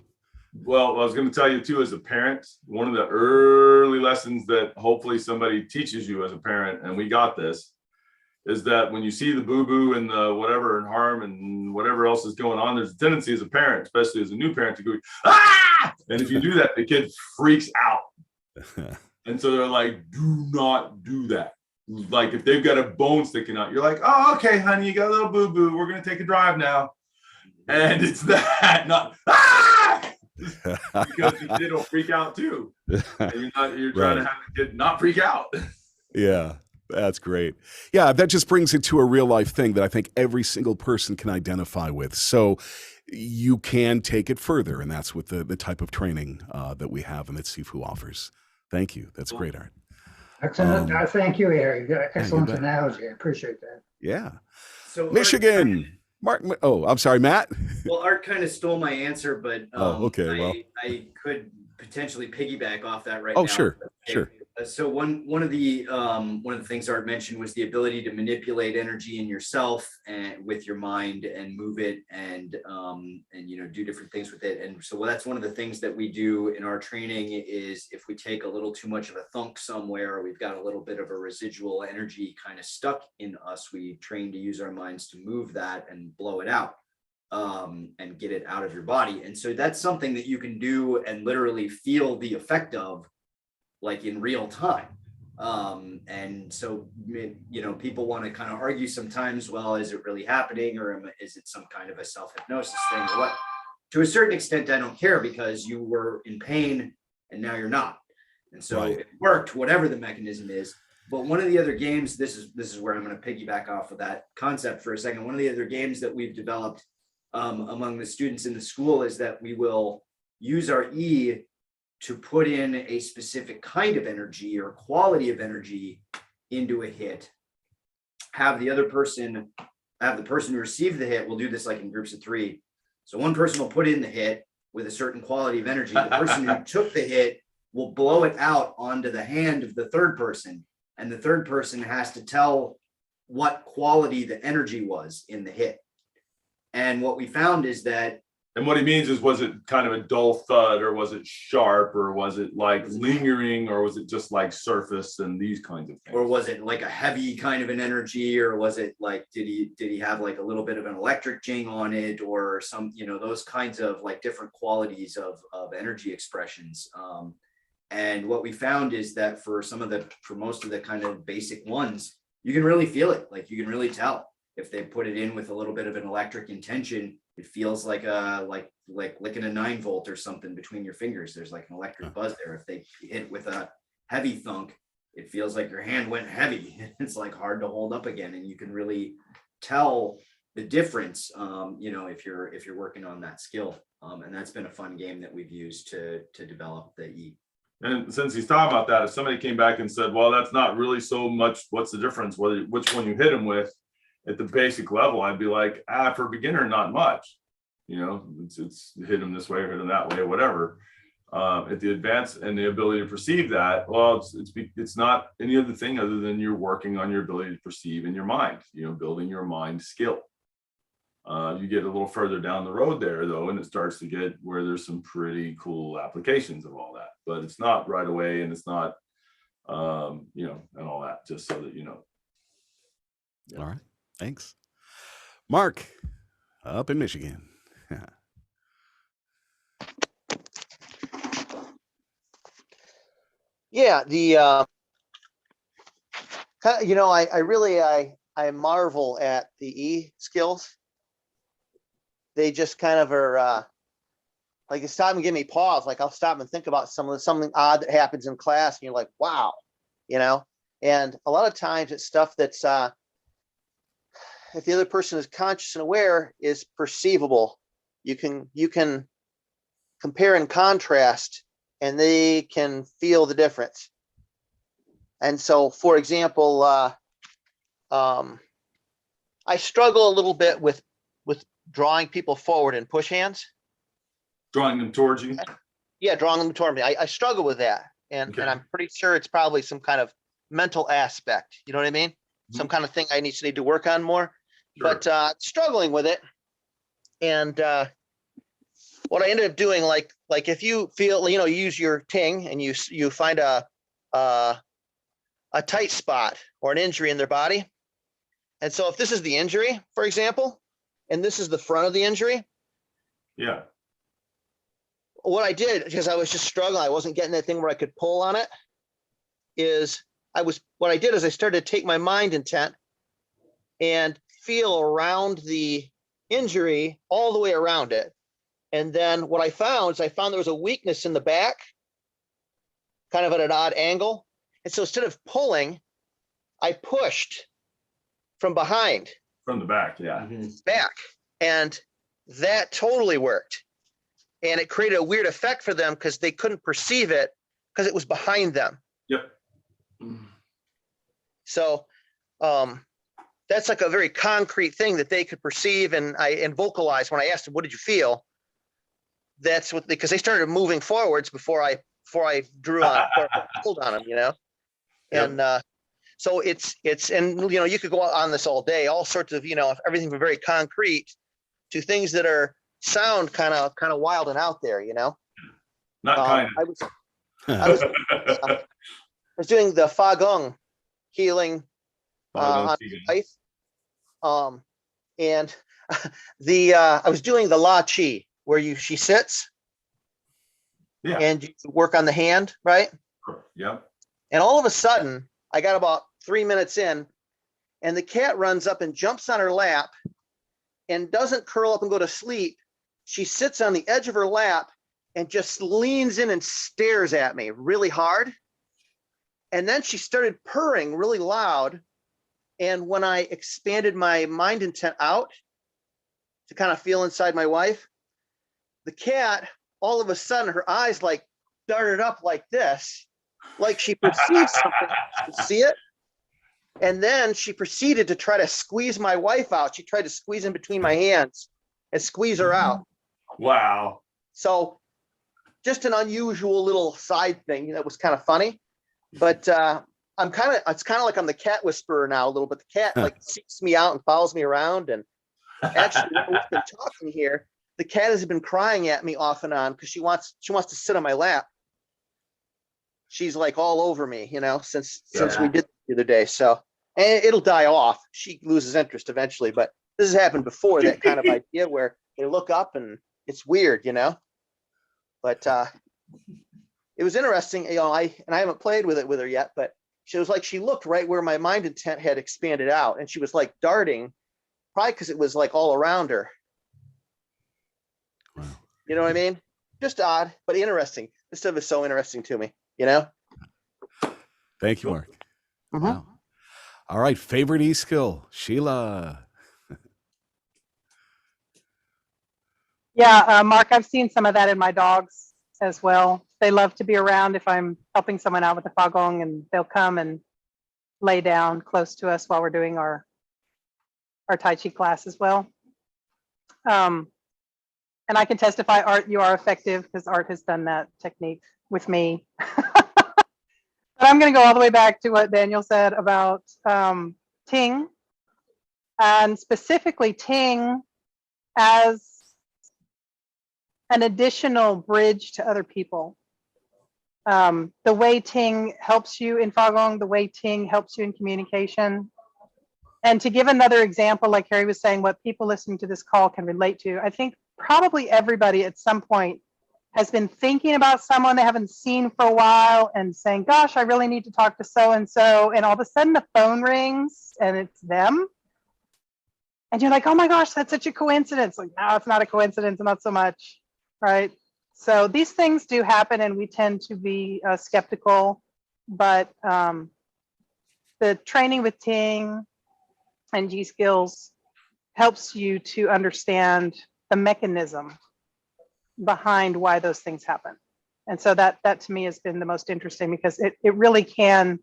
Well, I was going to tell you too, as a parent, one of the early lessons that hopefully somebody teaches you as a parent, and we got this, is that when you see the boo-boo and the whatever and harm and whatever else is going on, there's a tendency as a parent, especially as a new parent, to go, ah! And if you do that, the kid freaks out. And so they're like, do not do that. Like if they've got a bone sticking out, you're like, oh, okay, honey, you got a little boo-boo. We're going to take a drive now. And it's that, not, ah! because the kid will freak out too. And you're trying to Right. have the kid not freak out. Yeah, that's great. Yeah, that just brings it to a real life thing that I think every single person can identify with. So you can take it further, and that's with the type of training that we have and that Sifu offers. Thank you. That's great, Art. Excellent. Thank you, Harry. Excellent bet. analogy. I appreciate that. Yeah. So Michigan. Mark. Oh, I'm sorry, Matt. Well, Art kind of stole my answer, but Okay, well. I could potentially piggyback off that right Oh, now. sure, sure. So one of the things Art mentioned was the ability to manipulate energy in yourself and with your mind and move it and do different things with it. And so that's one of the things that we do in our training is if we take a little too much of a thunk somewhere, or we've got a little bit of a residual energy kind of stuck in us, we train to use our minds to move that and blow it out. And get it out of your body. And so that's something that you can do and literally feel the effect of like in real time. And so, people want to kind of argue sometimes, well, is it really happening or is it some kind of a self-hypnosis thing or what? To a certain extent, I don't care because you were in pain and now you're not. And so It worked, whatever the mechanism is. But one of the other games, this is where I'm going to piggyback off of that concept for a second. One of the other games that we've developed among the students in the school is that we will use our E to put in a specific kind of energy or quality of energy into a hit. Have the person who received the hit, we'll do this like in groups of 3. So one person will put in the hit with a certain quality of energy. The person who took the hit will blow it out onto the hand of the third person. And the third person has to tell what quality the energy was in the hit. And what we found is that, And what he means is, was it kind of a dull thud, or was it sharp, or was it like lingering, or was it just like surface and these kinds of things? or was it like a heavy kind of an energy, or was it like, did he have like a little bit of an electric jing on it, or some, those kinds of like different qualities of energy expressions. And what we found is that for most of the kind of basic ones, you can really feel it. Like you can really tell if they put it in with a little bit of an electric intention. It feels like like licking a 9-volt or something between your fingers. There's like an electric buzz there. If they hit with a heavy thunk, it feels like your hand went heavy. It's like hard to hold up again, and you can really tell the difference. If you're working on that skill, and that's been a fun game that we've used to develop the E. And since he's talking about that, if somebody came back and said, well, that's not really so much, what's the difference, which one you hit him with at the basic level, I'd be like, for a beginner, not much. It's hit him this way or hit him that way or whatever. At the advanced and the ability to perceive that, well, it's not any other thing other than you're working on your ability to perceive in your mind, building your mind skill. You get a little further down the road there, though, and it starts to get where there's some pretty cool applications of all that. But it's not right away, and it's not, and all that, just so that you know. Yeah. All right. Thanks. Mark, up in Michigan. Yeah, I marvel at the E skills. They just kind of are like, you stop and give me pause. Like I'll stop and think about something odd that happens in class, and you're like, wow, And a lot of times it's stuff that's if the other person is conscious and aware, is perceivable. You can compare and contrast, and they can feel the difference. And so, for example, I struggle a little bit with drawing people forward in push hands. Drawing them towards you? Yeah, drawing them toward me. I struggle with that. And I'm pretty sure it's probably some kind of mental aspect. You know what I mean? Mm-hmm. Some kind of thing I need to work on more. Sure. But struggling with it. And what I ended up doing, like if you feel, you use your Ting and you find a tight spot or an injury in their body. And so if this is the injury, for example, and this is the front of the injury. Yeah. What I did, because I was just struggling, I wasn't getting that thing where I could pull on it, what I did is I started to take my mind intent and feel around the injury all the way around it. And then what I found is there was a weakness in the back, kind of at an odd angle. And so instead of pulling, I pushed from behind. From the back, yeah. Back. And that totally worked. And it created a weird effect for them because they couldn't perceive it because it was behind them. Yep. So that's like a very concrete thing that they could perceive and vocalize when I asked them, what did you feel? That's what, because they started moving forwards before I drew on, before I pulled on them, you know? Yep. And so it's, and you know, you could go on this all day, all sorts of, you know, everything from very concrete to things that sound kind of wild and out there, you know? Not kind I was doing the Fa Gong healing on my wife. And I was doing the La Chi where she sits. Yeah. And you work on the hand, right? Yeah. And all of a sudden, I got about 3 minutes in, and the cat runs up and jumps on her lap and doesn't curl up and go to sleep. She sits on the edge of her lap and just leans in and stares at me really hard. And then she started purring really loud. And when I expanded my mind intent out to kind of feel inside my wife, the cat, all of a sudden, her eyes like darted up like this, like she perceived something. She could see it. And then she proceeded to try to squeeze my wife out. She tried to squeeze in between my hands and squeeze her out. Wow. So just an unusual little side thing that was kind of funny. But it's kind of like I'm the cat whisperer now a little bit. The cat like seeks me out and follows me around. And actually, when we've been talking here, the cat has been crying at me off and on because she wants to sit on my lap. She's like all over me, you know, since we did the other day. So, and it'll die off. She loses interest eventually, but this has happened before, that kind of idea where they look up and it's weird, you know. But it was interesting, you know. I haven't played with her yet, but she was like, she looked right where my mind intent had expanded out, and she was like darting, probably because it was like all around her. Wow. You know what I mean? Just odd, but interesting. This stuff is so interesting to me, you know? Thank you, Mark. Mhm. Wow. All right. Favorite e-skill, Sheila. Yeah, Mark, I've seen some of that in my dogs as well. They love to be around if I'm helping someone out with the Fa Gong, and they'll come and lay down close to us while we're doing our Tai Chi class as well. And I can testify, Art, you are effective because Art has done that technique with me. But I'm going to go all the way back to what Daniel said about Ting, and specifically Ting as an additional bridge to other people. The way Ting helps you in Fa Gong, the way Ting helps you in communication. And to give another example, like Harry was saying, what people listening to this call can relate to, I think probably everybody at some point has been thinking about someone they haven't seen for a while and saying, gosh, I really need to talk to so-and-so. And all of a sudden the phone rings and it's them. And you're like, oh my gosh, that's such a coincidence. Like, no, it's not a coincidence, not so much, right? So these things do happen and we tend to be skeptical, but the training with Ting and G skills helps you to understand the mechanism behind why those things happen. And so that to me has been the most interesting, because it really can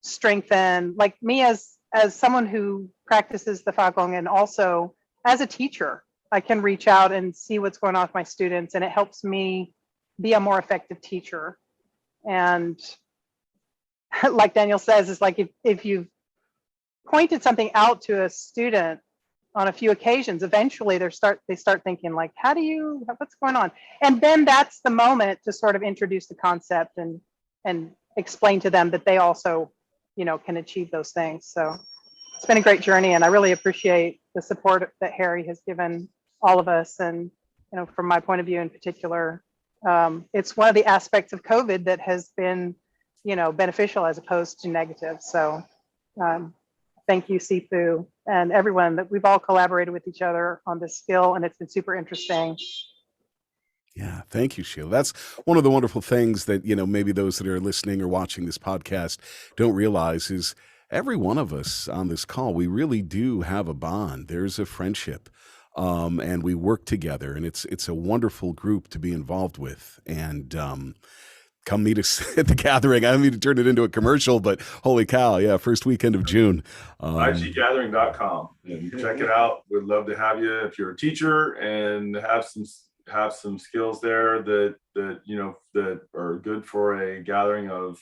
strengthen, like me as someone who practices the Fa Gong, and also as a teacher, I can reach out and see what's going on with my students, and it helps me be a more effective teacher. And like Daniel says, it's like if you've pointed something out to a student on a few occasions, eventually they start thinking like, what's going on? And then that's the moment to sort of introduce the concept and explain to them that they also, you know, can achieve those things. So it's been a great journey, and I really appreciate the support that Harry has given all of us. And, you know, from my point of view in particular, it's one of the aspects of COVID that has been, you know, beneficial as opposed to negative. So thank you, Sifu, and everyone, that we've all collaborated with each other on this skill, and it's been super interesting. Yeah, thank you, Sheila. That's one of the wonderful things that, maybe those that are listening or watching this podcast don't realize is every one of us on this call, we really do have a bond. There's a friendship, and we work together, and it's a wonderful group to be involved with. And come meet us at the gathering. I don't mean to turn it into a commercial, but holy cow, yeah, first weekend of June. IGgathering.com and check it out. We'd love to have you if you're a teacher and have some skills there that that are good for a gathering of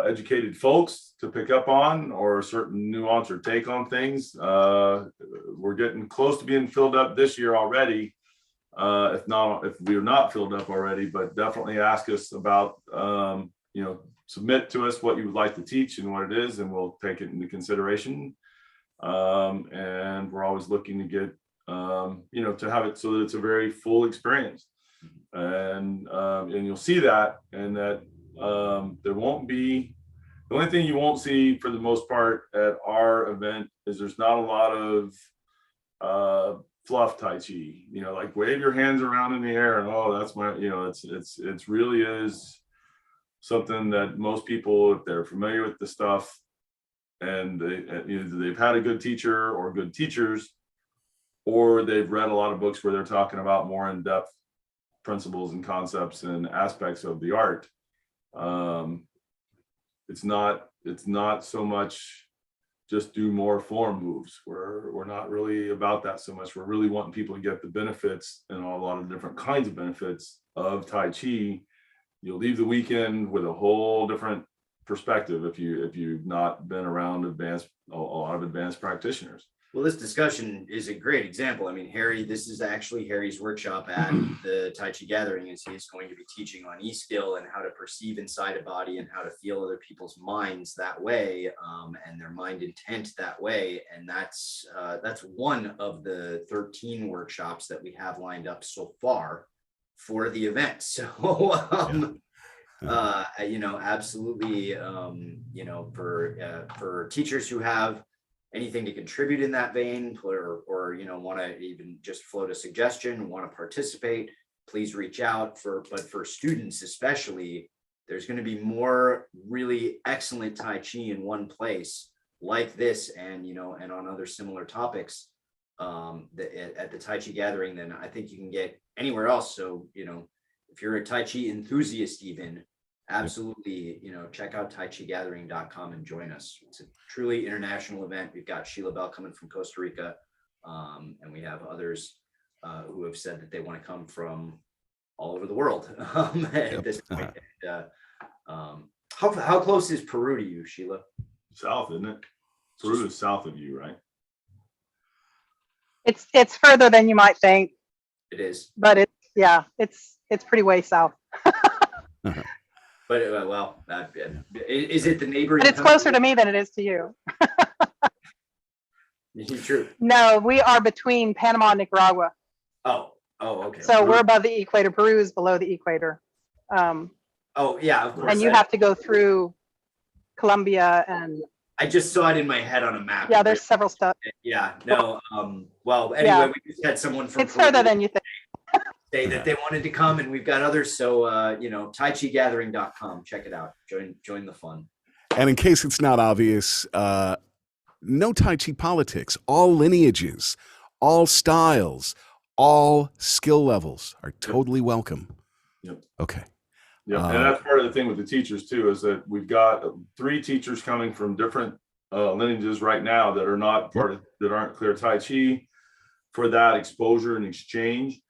educated folks to pick up on, or a certain nuance or take on things. We're getting close to being filled up this year already. If we're not filled up already, but definitely ask us about, submit to us what you would like to teach and what it is, and we'll take it into consideration. And we're always looking to get, to have it so that it's a very full experience. And you'll see that, and that there won't be, the only thing you won't see for the most part at our event is there's not a lot of fluff Tai Chi, like wave your hands around in the air and, oh, that's my, it's really is something that most people, if they're familiar with the stuff and they've had a good teacher or good teachers, or they've read a lot of books where they're talking about more in-depth principles and concepts and aspects of the art. It's not so much just do more form moves. We're not really about that so much. We're really wanting people to get the benefits and a lot of different kinds of benefits of Tai Chi. You'll leave the weekend with a whole different perspective if you've not been around a lot of advanced practitioners. Well, this discussion is a great example. I mean, Harry, this is actually Harry's workshop at the Tai Chi Gathering, is he's going to be teaching on e-skill and how to perceive inside a body and how to feel other people's minds that way, and their mind intent that way. And that's one of the 13 workshops that we have lined up so far for the event. So, absolutely, for teachers who have anything to contribute in that vein, or want to even just float a suggestion, want to participate, please reach out. But for students especially, there's going to be more really excellent Tai Chi in one place like this, and and on other similar topics at the Tai Chi Gathering than I think you can get anywhere else. So if you're a Tai Chi enthusiast, even, absolutely, check out taichigathering.com and join us. It's a truly international event. We've got Sheila Bell coming from Costa Rica, and we have others who have said that they want to come from all over the world at this point. How close is Peru to you, Sheila? South, isn't it? Peru is south of you, right? It's further than you might think, It is. but it's pretty way south. But is it the neighboring? But it's closer to me than it is to you. True. No, we are between Panama and Nicaragua. Oh, okay. So we're above the equator. Peru is below the equator. Oh yeah, of course. And you have to go through Colombia, and I just saw it in my head on a map. yeah, there's several stuff. Yeah, no. Well, anyway, Yeah. we just had someone from It's further than you think. say that they wanted to come, and we've got others. So taichigathering.com, check it out. Join the fun. And in case it's not obvious, no Tai Chi politics. All lineages, all styles, all skill levels are totally welcome. Yep. Okay. Yeah, and that's part of the thing with the teachers too, is that we've got 3 teachers coming from different lineages right now that are not that aren't clear Tai Chi, for that exposure and exchange.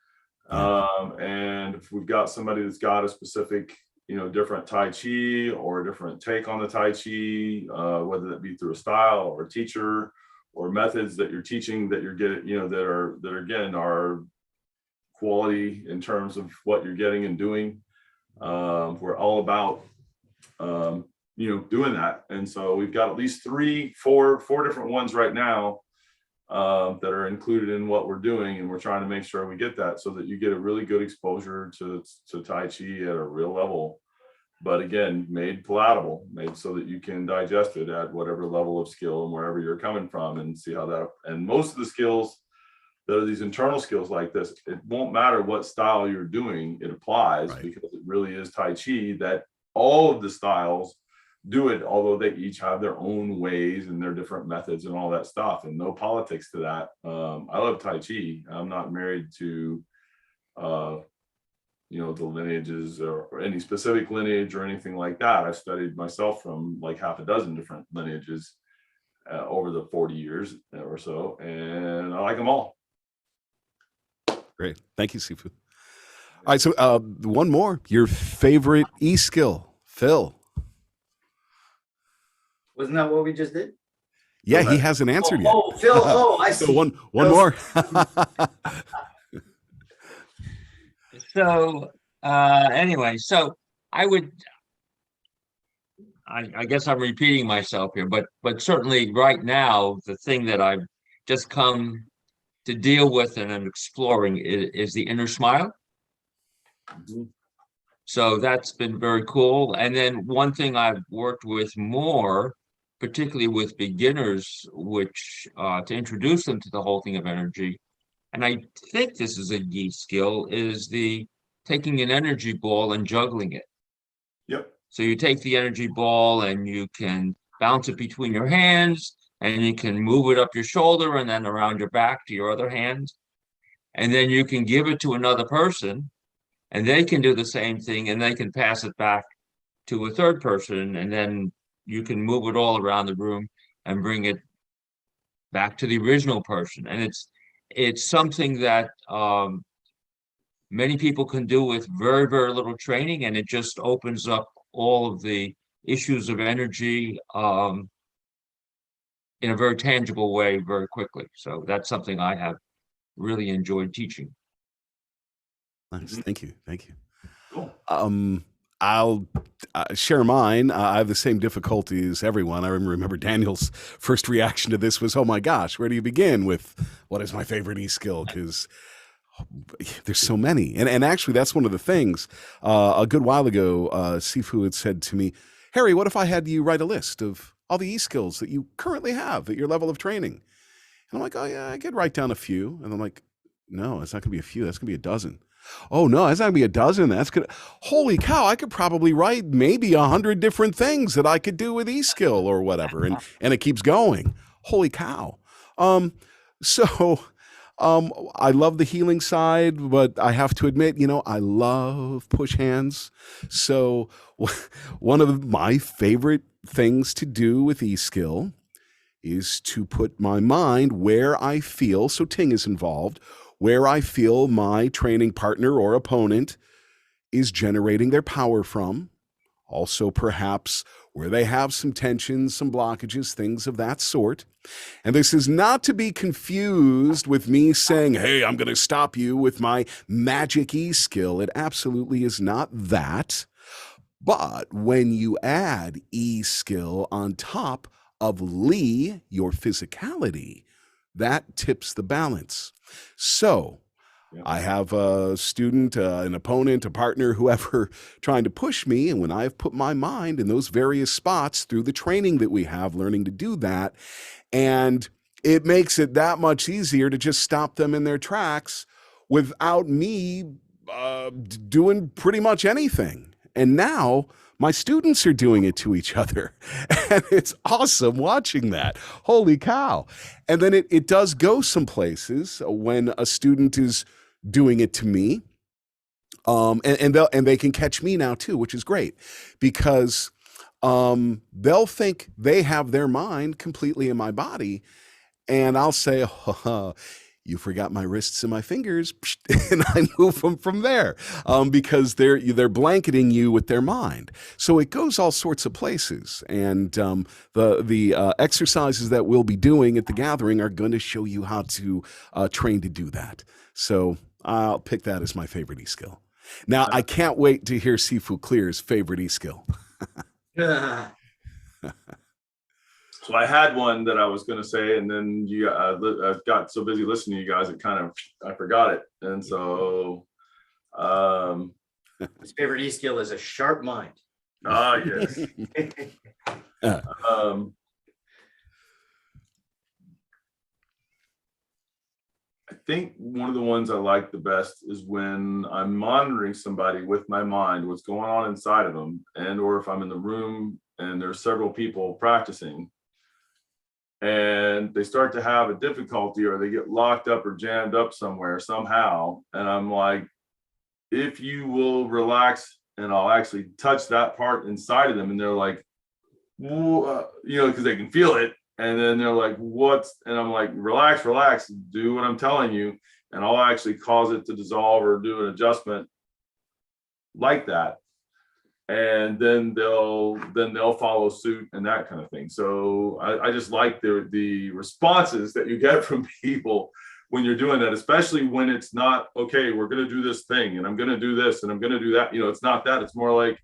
And if we've got somebody that's got a specific, different Tai Chi or a different take on the Tai Chi, whether that be through a style or a teacher or methods that you're teaching that you're getting, that are again are quality in terms of what you're getting and doing. We're all about doing that. And so we've got at least 4 different ones right now that are included in what we're doing, and we're trying to make sure we get that so that you get a really good exposure to Tai Chi at a real level, but again, made palatable, made so that you can digest it at whatever level of skill and wherever you're coming from, and see how that. And most of the skills there are these internal skills like this. It won't matter what style you're doing, it applies, Right. because it really is Tai Chi that all of the styles do it, although they each have their own ways and their different methods and all that stuff, and no politics to that. I love Tai Chi. I'm not married to the lineages or any specific lineage or anything like that. I've studied myself from like half a dozen different lineages over the 40 years or so, and I like them all. Great. Thank you, Sifu. All right. So one more. Your favorite e-skill, Phil. Wasn't that what we just did? Yeah, he hasn't answered yet. Oh, Phil. Oh, I see. So one Phil's- more. So anyway, so I guess I'm repeating myself here, but certainly right now, the thing that I've just come to deal with and I'm exploring is the inner smile. Mhm. So that's been very cool. And then one thing I've worked with more, particularly with beginners, which to introduce them to the whole thing of energy, and I think this is a Yi skill, is the taking an energy ball and juggling it. Yep. So you take the energy ball and you can bounce it between your hands, and you can move it up your shoulder and then around your back to your other hand. And then you can give it to another person, and they can do the same thing, and they can pass it back to a third person, and then you can move it all around the room and bring it back to the original person. And it's something that many people can do with very, very little training, and it just opens up all of the issues of energy in a very tangible way very quickly. So that's something I have really enjoyed teaching. Nice. Thank you. Thank you. Cool. I'll share mine. I have the same difficulty as everyone. I remember Daniel's first reaction to this was, "Oh my gosh, where do you begin with what is my favorite e-skill?" Because there's so many. And actually, that's one of the things. A good while ago, Sifu had said to me, "Harry, what if I had you write a list of all the e-skills that you currently have at your level of training?" And I'm like, "Oh yeah, I could write down a few." And I'm like, "No, it's not gonna be a few. That's gonna be a dozen." "Oh no, that's not gonna be a dozen. That's gonna, holy cow, I could probably write maybe 100 different things that I could do with e-skill or whatever." And it keeps going. Holy cow. So I love the healing side, but I have to admit, I love push hands. So one of my favorite things to do with e-skill is to put my mind where I feel, so Ting is involved, where I feel my training partner or opponent is generating their power from. Also, perhaps where they have some tensions, some blockages, things of that sort. And this is not to be confused with me saying, "Hey, I'm going to stop you with my magic e-skill." It absolutely is not that. But when you add e-skill on top of Li, your physicality, that tips the balance. So I have a student, an opponent, a partner, whoever trying to push me. And when I've put my mind in those various spots through the training that we have, learning to do that, and it makes it that much easier to just stop them in their tracks without me doing pretty much anything. And now my students are doing it to each other. And it's awesome watching that. Holy cow. And then it does go some places when a student is doing it to me. And they can catch me now too, which is great, because they'll think they have their mind completely in my body. And I'll say, "Oh, you forgot my wrists and my fingers," and I move them from there because they're blanketing you with their mind. So it goes all sorts of places, and the exercises that we'll be doing at the gathering are going to show you how to train to do that. So I'll pick that as my favorite e-skill. Now I can't wait to hear Sifu Clear's favorite e-skill. So I had one that I was going to say, and then I got so busy listening to you guys, I forgot it. And so, His favorite e-skill is a sharp mind. yes. I think one of the ones I like the best is when I'm monitoring somebody with my mind, what's going on inside of them, and or if I'm in the room and there's several people practicing and they start to have a difficulty or they get locked up or jammed up somewhere somehow. And I'm like, if you will relax, and I'll actually touch that part inside of them. And they're like, because they can feel it. And then they're like, and I'm like, relax, do what I'm telling you. And I'll actually cause it to dissolve or do an adjustment like that. And then they'll follow suit and that kind of thing. So I just like the responses that you get from people when you're doing that, especially when it's not, okay, we're going to do this thing and I'm going to do this and I'm going to do that. It's not that. It's more like,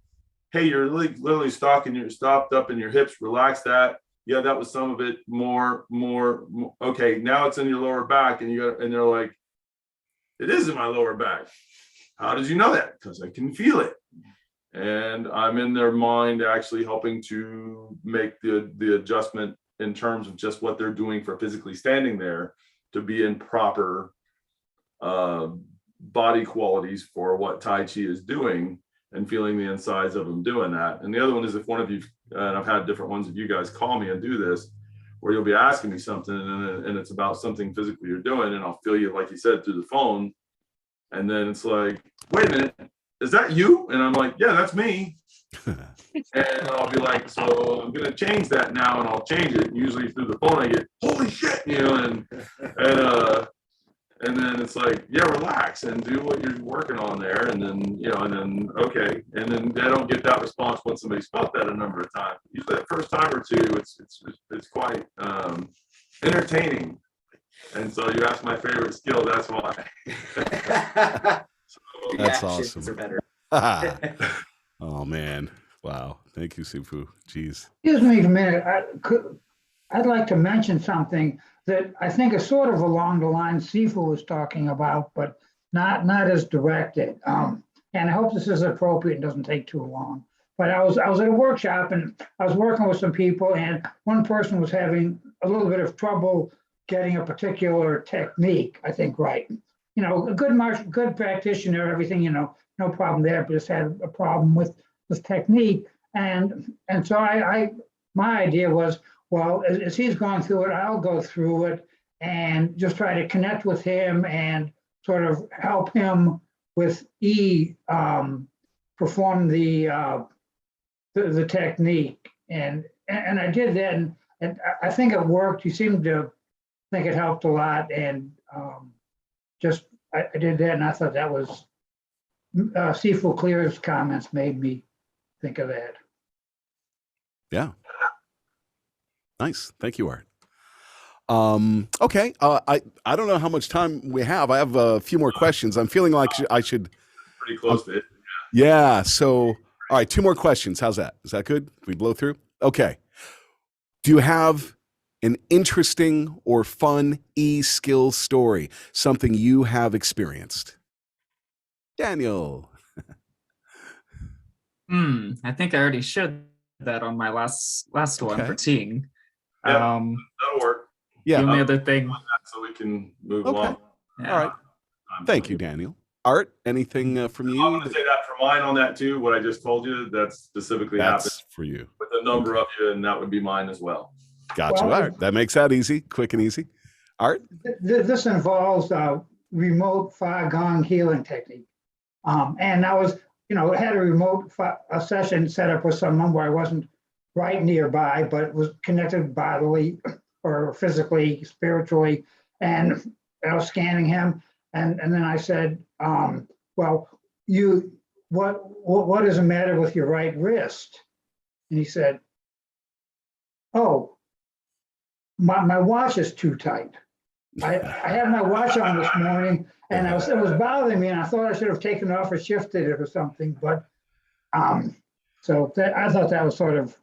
hey, you're literally stopped up in your hips, relax that. Yeah, that was some of it. More. Okay, now it's in your lower back, and they're like, it is in my lower back. How did you know that? Because I can feel it, and I'm in their mind actually helping to make the adjustment in terms of just what they're doing for physically standing there to be in proper body qualities for what Tai Chi is doing, and feeling the insides of them doing that. And the other one is if one of you, and I've had different ones of you guys call me and do this, where you'll be asking me something and it's about something physically you're doing, and I'll feel you, like you said, through the phone. And then it's like, wait a minute, is that you? And I'm like, yeah, that's me. And I'll be like, so I'm gonna change that now, and I'll change it. And usually through the phone I get, holy shit, and then it's like, yeah, relax and do what you're working on there. And then, okay. And then they don't get that response when somebody's felt that a number of times. Usually that first time or two, it's quite entertaining. And so you asked my favorite skill, that's why. That's Yeah, awesome. shits are better. Oh, man. Wow. Thank you, Sifu. Jeez. Excuse me a minute. I'd like to mention something that I think is sort of along the lines Sifu was talking about, but not as directed. And I hope this is appropriate and doesn't take too long. But I was at a workshop and I was working with some people, and one person was having a little bit of trouble getting a particular technique, I think, right. A good practitioner, everything, no problem there, but just had a problem with technique. And so my idea was, well, as he's going through it, I'll go through it and just try to connect with him and sort of help him with perform the technique. And I did that, and I think it worked. He seemed to think it helped a lot, and I did that, and I thought that was Sifu Clear's comments made me think of that. Yeah. Nice. Thank you, Art. Okay. I don't know how much time we have. I have a few more questions. I'm feeling like I should. Pretty close to it. Yeah. So, all right, 2 more questions. How's that? Is that good? We blow through? Okay. Do you have an interesting or fun skill story, something you have experienced? Daniel. I think I already shared that on my last one for Ting. Yeah, that'll work. Yeah. The only other thing. So we can move Okay. along. Yeah. All right. Thank you, Daniel. Art, anything from you? I'm going to say that for mine on that too. What I just told you, that's specifically happened That's for you. with a number of you, and that would be mine as well. Gotcha. Well, All right. That makes that easy, quick and easy. Art? This involves remote Fa Gong healing technique. And I was, had a session set up with someone where I wasn't right nearby, but was connected bodily or physically, spiritually, and I was scanning him. And then I said, well, what is the matter with your right wrist? And he said, oh, my watch is too tight. I had my watch on this morning, and it was bothering me, and I thought I should have taken it off or shifted it or something. But so I thought that was sort of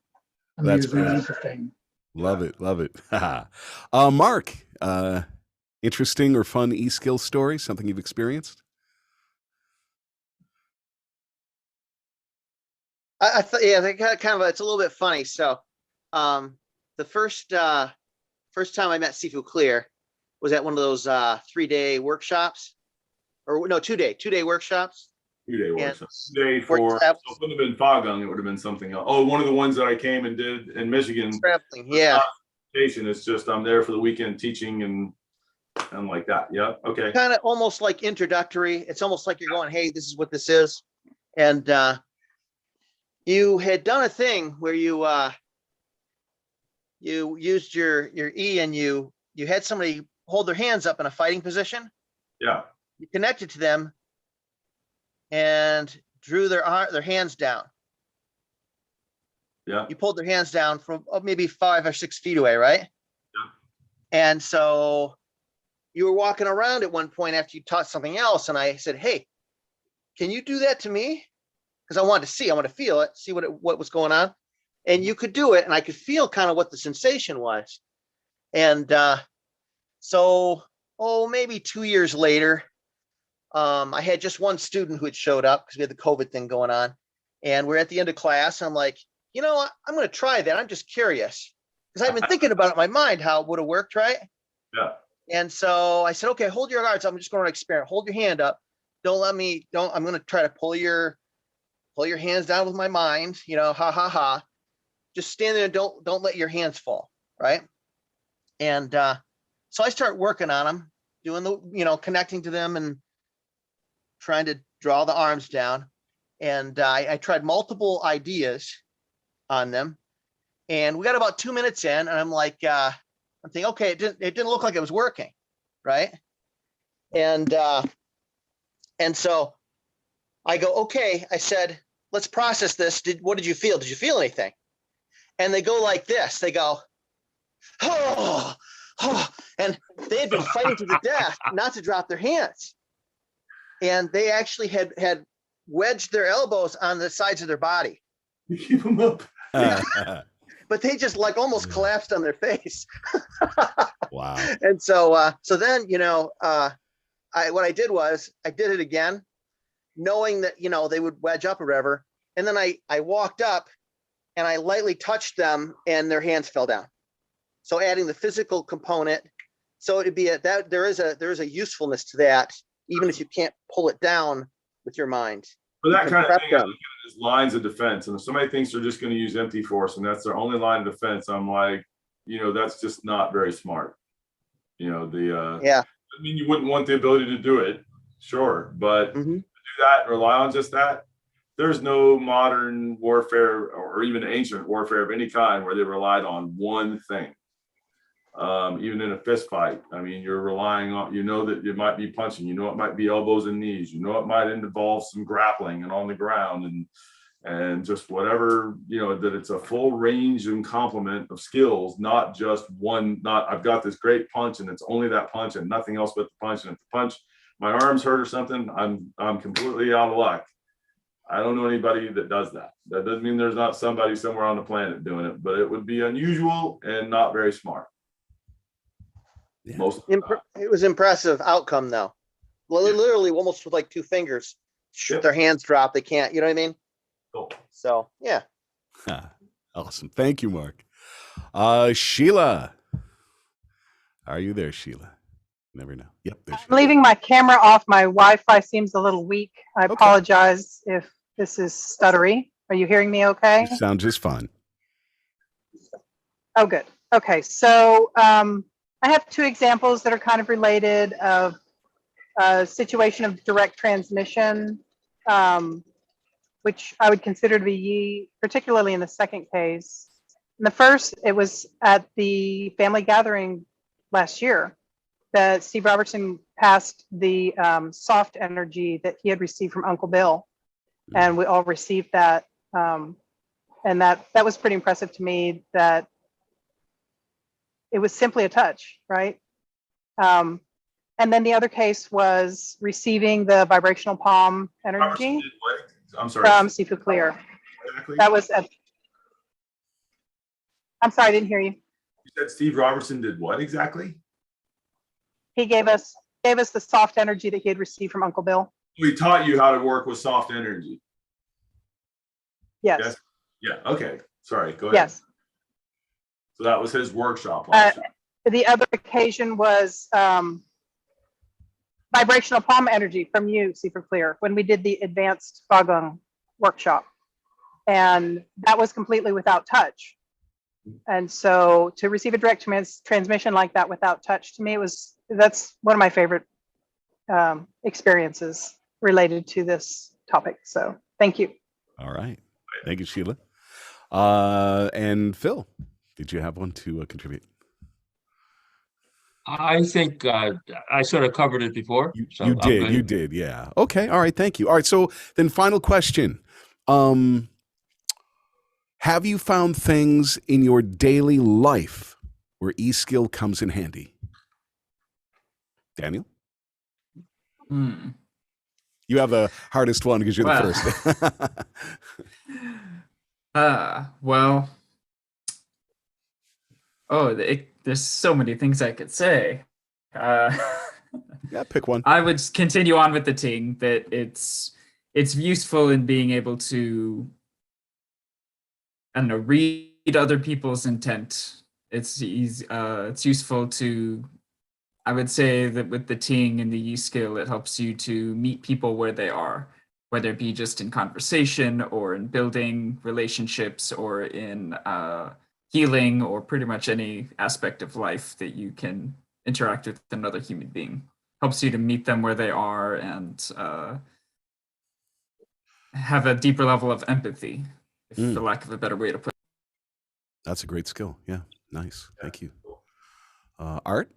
amusing and interesting. Love it. Love it. Mark, interesting or fun skill story, something you've experienced? I thought, yeah, they got kind of, it's a little bit funny. So, the first time I met Sifu Clear, was at one of those 3-day workshops, or no, 2-day workshops. 2-day And workshops. Day for, so that it wouldn't have been Fogung, it would have been something else. Oh, one of the ones that I came and did in Michigan. traveling, yeah. It's just I'm there for the weekend teaching and like that. Yeah. Okay. Kind of almost like introductory. It's almost like you're going, hey, this is what this is. And you had done a thing where you used your E, and you had somebody hold their hands up in a fighting position. Yeah. You connected to them and drew their hands down. Yeah. You pulled their hands down from maybe 5 or 6 feet away, right? Yeah. And so you were walking around at one point after you taught something else, and I said, hey, can you do that to me? Because I wanted to feel it, see what was going on. And you could do it, and I could feel kind of what the sensation was. And so, maybe 2 years later, I had just one student who had showed up because we had the COVID thing going on. And we're at the end of class. I'm like, you know what? I'm going to try that. I'm just curious because I've been thinking about it in my mind how it would have worked, right? Yeah. And so I said, okay, hold your guards. I'm just going to experiment. Hold your hand up. I'm going to try to pull your hands down with my mind, ha. Just stand there and don't let your hands fall, right? And so I start working on them, doing the, connecting to them and trying to draw the arms down. And I tried multiple ideas on them. And we got about 2 minutes in, and I'm like, I'm thinking, okay, it didn't look like it was working, right? And so I go, okay, I said, let's process this. What did you feel? Did you feel anything? And they go like this. They go, oh, and they had been fighting to the death not to drop their hands. And they actually had wedged their elbows on the sides of their body. You keep them up. But they just like almost collapsed on their face. Wow. And so then, what I did was I did it again, knowing that, they would wedge up or whatever. And then I walked up and I lightly touched them and their hands fell down. So adding the physical component. So it'd be that there is a usefulness to that, even if you can't pull it down with your mind. For that You kind can of prep thing, I them. look at it as lines of defense. And if somebody thinks they're just going to use empty force and that's their only line of defense, I'm like, that's just not very smart. Yeah. I mean, you wouldn't want the ability to do it, sure, but to do that and rely on just that, there's no modern warfare or even ancient warfare of any kind where they relied on one thing. Even in a fist fight, I mean, you're relying on, that it might be punching, it might be elbows and knees, it might involve some grappling and on the ground and just whatever, that it's a full range and complement of skills, not just one, I've got this great punch and it's only that punch and nothing else but the punch. And if the punch, my arm's hurt or something, I'm completely out of luck. I don't know anybody that does that. That doesn't mean there's not somebody somewhere on the planet doing it, but it would be unusual and not very smart. Yeah. It was impressive outcome though. Literally almost with like 2 fingers, their hands drop. They can't, you know what I mean? Cool. So yeah. Awesome. Thank you, Mark. Sheila. Are you there, Sheila? Never know. Yep. There I'm leaving my camera off. My Wi-Fi seems a little weak. I apologize if this is stuttery. Are you hearing me okay? You sound just fine. Oh, good. Okay, so I have 2 examples that are kind of related of a situation of direct transmission, which I would consider to be Yi, particularly in the second case. In the first, it was at the family gathering last year that Steve Robertson passed the soft energy that he had received from Uncle Bill. And we all received that. And that was pretty impressive to me, that it was simply a touch, right? And then the other case was receiving the vibrational palm energy I'm sorry. from Sifu Clear. Exactly. That was I'm sorry, I didn't hear you. You said Steve Robertson did what exactly? He gave us the soft energy that he had received from Uncle Bill. We taught you how to work with soft energy. Yes. Yeah. Okay. Sorry. Go ahead. Yes. So that was his workshop last year. The other occasion was vibrational palm energy from you, Super Clear, when we did the advanced Bagong workshop. And that was completely without touch. And so to receive a direct transmission like that without touch, to me, that's one of my favorite experiences related to this topic. So thank you. All right. Thank you, Sheila. And Phil, did you have one to contribute? I think I sort of covered it before. So You I'm did. good. You did. Yeah. Okay. All right. Thank you. All right. So then final question. Have you found things in your daily life where e-skill comes in handy? Daniel? You have the hardest one because you're the first. Well, there's so many things I could say. Yeah, pick one. I would continue on with the Ting, that it's useful in being able to, I don't know, read other people's intent. It's useful to, I would say that with the Ting and the Yi skill, it helps you to meet people where they are, whether it be just in conversation or in building relationships or in healing or pretty much any aspect of life that you can interact with another human being. Helps you to meet them where they are and have a deeper level of empathy, for lack of a better way to put it. That's a great skill. Yeah. Nice. Thank you. Art?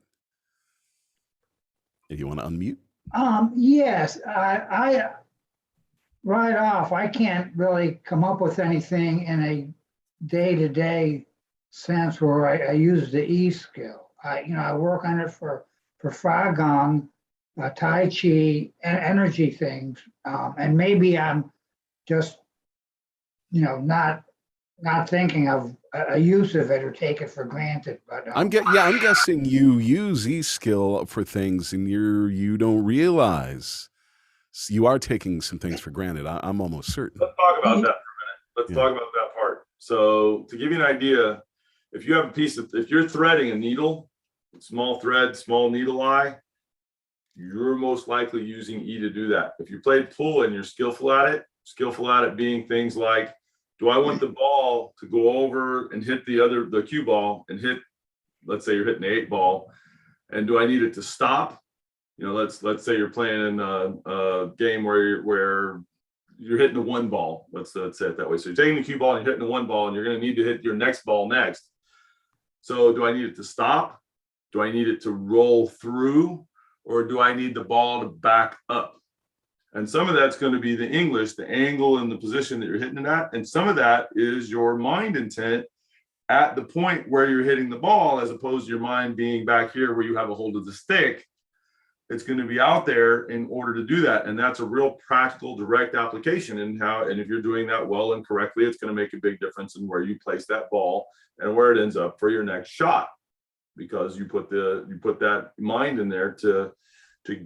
If you want to unmute. Yes, I right off, I can't really come up with anything in a day-to-day sense where I use the E skill. I work on it for Fagong, Tai Chi, and energy things, and maybe I'm just, not thinking of a use of it or take it for granted. But I'm guessing you use e-skill for things and you don't realize you are taking some things for granted. I'm almost certain. Let's talk about that for a minute. Let's talk about that part. So to give you an idea, if you have if you're threading a needle, small thread, small needle eye, you're most likely using E to do that. If you played pool and you're skillful at it being things like, do I want the ball to go over and hit the cue ball and hit, let's say you're hitting the 8 ball, and do I need it to stop? Let's say you're playing in a game where you're hitting the 1 ball. Let's say it that way. So you're taking the cue ball and you're hitting the 1 ball, and you're going to need to hit your next ball next. So do I need it to stop? Do I need it to roll through? Or do I need the ball to back up? And some of that's going to be the English, the angle and the position that you're hitting it at. And some of that is your mind intent at the point where you're hitting the ball, as opposed to your mind being back here where you have a hold of the stick. It's going to be out there in order to do that. And that's a real practical, direct application. And if you're doing that well and correctly, it's going to make a big difference in where you place that ball and where it ends up for your next shot, because you put that mind in there to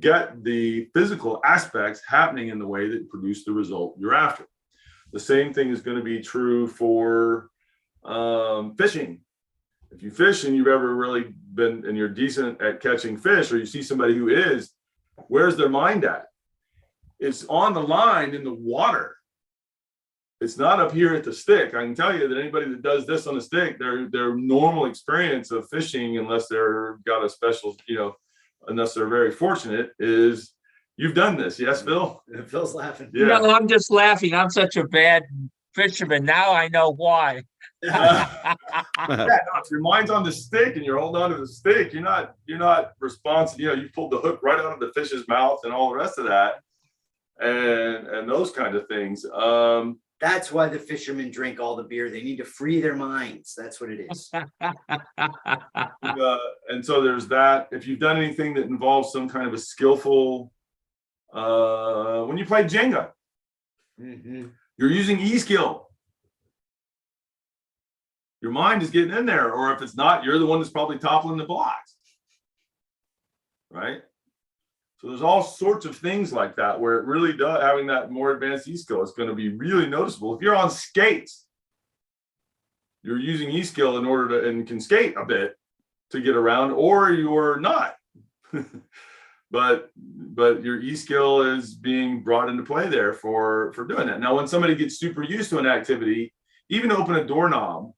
get the physical aspects happening in the way that produce the result you're after. The same thing is going to be true for fishing. If you fish and you've ever really been and you're decent at catching fish, or you see somebody who is, where's their mind at? It's on the line in the water. It's not up here at the stick. I can tell you that anybody that does this on the stick, their normal experience of fishing, unless they're got a special, unless they're very fortunate, is you've done this. Yes, Phil? Phil's laughing. Yeah. No, I'm just laughing. I'm such a bad fisherman. Now I know why. Yeah, no, if your mind's on the stick and you're holding on to the stick, you're not responsive. You pulled the hook right out of the fish's mouth and all the rest of that, and those kind of things. That's why the fishermen drink all the beer. They need to free their minds. That's what it is. And so there's that. If you've done anything that involves some kind of a skillful, when you play Jenga, you're using E skill. Your mind is getting in there, or if it's not, you're the one that's probably toppling the blocks, right? So there's all sorts of things like that where it really does, having that more advanced E skill is going to be really noticeable. If you're on skates, you're using E skill in order to, and can skate a bit, to get around, or you're not. but your e-skill is being brought into play there for doing that. Now, when somebody gets super used to an activity, even to open a doorknob,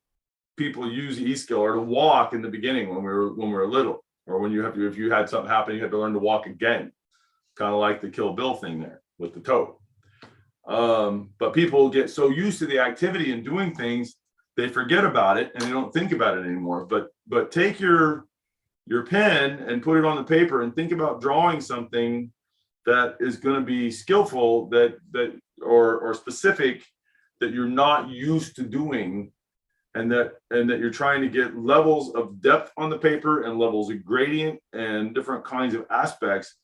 people use e-skill, or to walk in the beginning when we were little, or when if you had something happen, you had to learn to walk again, kind of like the Kill Bill thing there with the toe. But people get so used to the activity and doing things, they forget about it and they don't think about it anymore. But take your pen and put it on the paper and think about drawing something that is going to be skillful, or specific, that you're not used to doing, and that you're trying to get levels of depth on the paper and levels of gradient and different kinds of aspects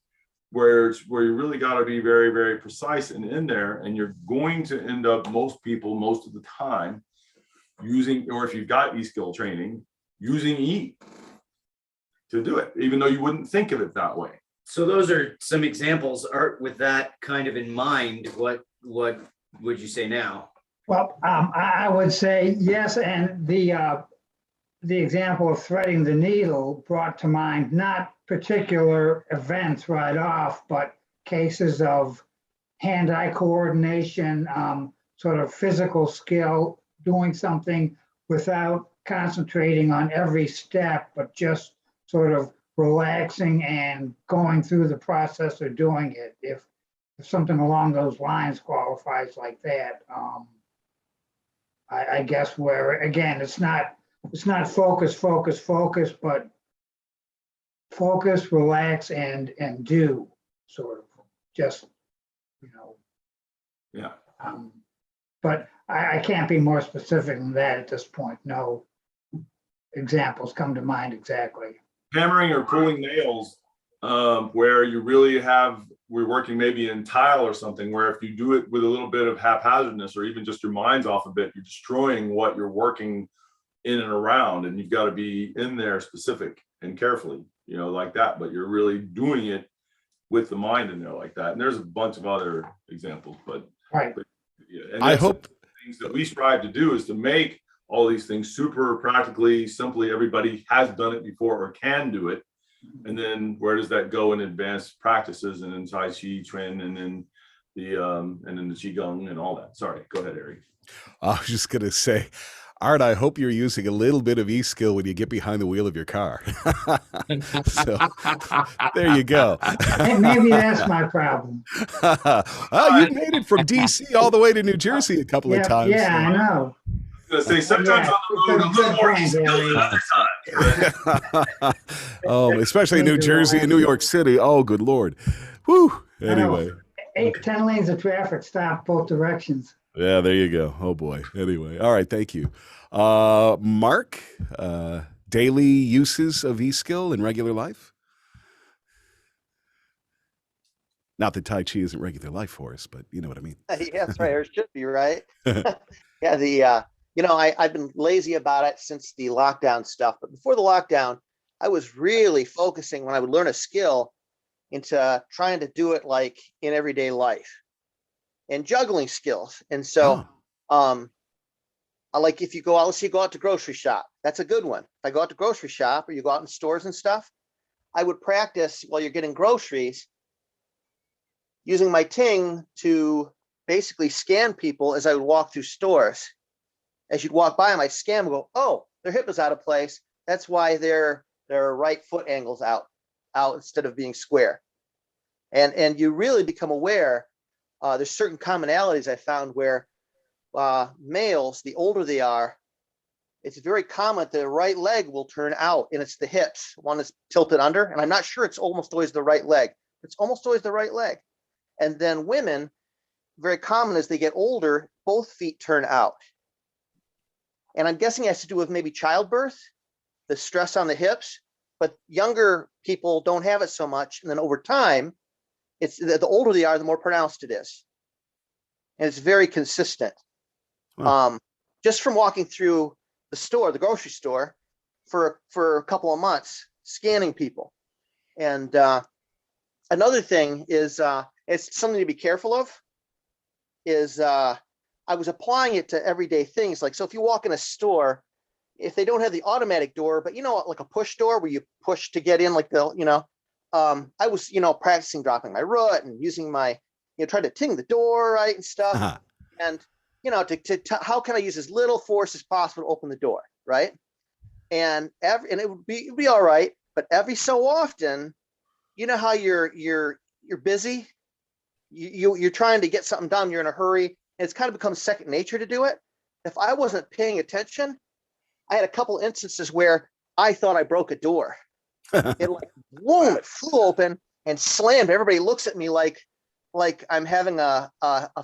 where you really got to be very, very precise and in there. And you're going to end up, most people, most of the time, using, or if you've got e-skill training, using E to do it, even though you wouldn't think of it that way. So those are some examples. Art, with that kind of in mind, what would you say now? Well, I would say yes, and the example of threading the needle brought to mind not particular events right off, but cases of hand-eye coordination, sort of physical skill, doing something without concentrating on every step, but just sort of relaxing and going through the process of doing it. If something along those lines qualifies like that, I guess, where again, it's not focus, but focus, relax, and do, sort of, just, Yeah. But I can't be more specific than that at this point. No examples come to mind exactly. Hammering or pulling nails, where you really we're working maybe in tile or something, where if you do it with a little bit of haphazardness, or even just your mind's off a bit, you're destroying what you're working in and around, and you've got to be in there specific and carefully, like that. But you're really doing it with the mind in there like that. And there's a bunch of other examples, but right. Yeah, and I hope things that we strive to do is to make all these things super practically, simply, everybody has done it before or can do it. And then where does that go in advanced practices, and in Tai Chi, Tren, and then the Qigong and all that? Sorry, go ahead, Eric. I was just going to say, Art, I hope you're using a little bit of e-skill when you get behind the wheel of your car. So there you go. Maybe that's my problem. Oh, you made it from DC all the way to New Jersey a couple of times. Yeah, I know. I was gonna say, sometimes on the road, a little more e-skill than other times. Oh, especially in New Jersey and New York City. Oh, good Lord. Whew. Anyway. 10 lanes of traffic stop both directions. Yeah, there you go. Oh boy. Anyway. All right. Thank you. Mark, daily uses of e-skill in regular life? Not that Tai Chi isn't regular life for us, but you know what I mean. Yeah, that's right. Or it should be, right? Yeah, I've been lazy about it since the lockdown stuff. But before the lockdown, I was really focusing when I would learn a skill into trying to do it like in everyday life and juggling skills. And so, I like, if you go out, let's say you go out to grocery shop, that's a good one. If I go out to grocery shop, or you go out in stores and stuff, I would practice while you're getting groceries using my Ting to basically scan people as I would walk through stores. As you'd walk by them, I scan them and go, oh, their hip is out of place. That's why their right foot angle's out instead of being square. And you really become aware. There's certain commonalities I found where males, the older they are, it's very common that the right leg will turn out, and it's the hips. One is tilted under, and I'm not sure it's almost always the right leg. It's almost always the right leg. And then women, very common as they get older, both feet turn out. And I'm guessing it has to do with maybe childbirth, the stress on the hips, but younger people don't have it so much. And then over time, it's the older they are, the more pronounced it is. And it's very consistent. Wow. Just from walking through the store, the grocery store, for a couple of months, scanning people. And another thing is, it's something to be careful of, is I was applying it to everyday things. Like, so if you walk in a store if they don't have the automatic door, but like a push door where you push to get in, like I was, practicing dropping my root and using my, try to ting the door, right, and stuff. Uh-huh. And, how can I use as little force as possible to open the door, right? And it would be all right, but every so often, how you're busy, you're trying to get something done, you're in a hurry, and it's kind of become second nature to do it. If I wasn't paying attention, I had a couple instances where I thought I broke a door. It boom, it flew open and slammed. Everybody looks at me like I'm having a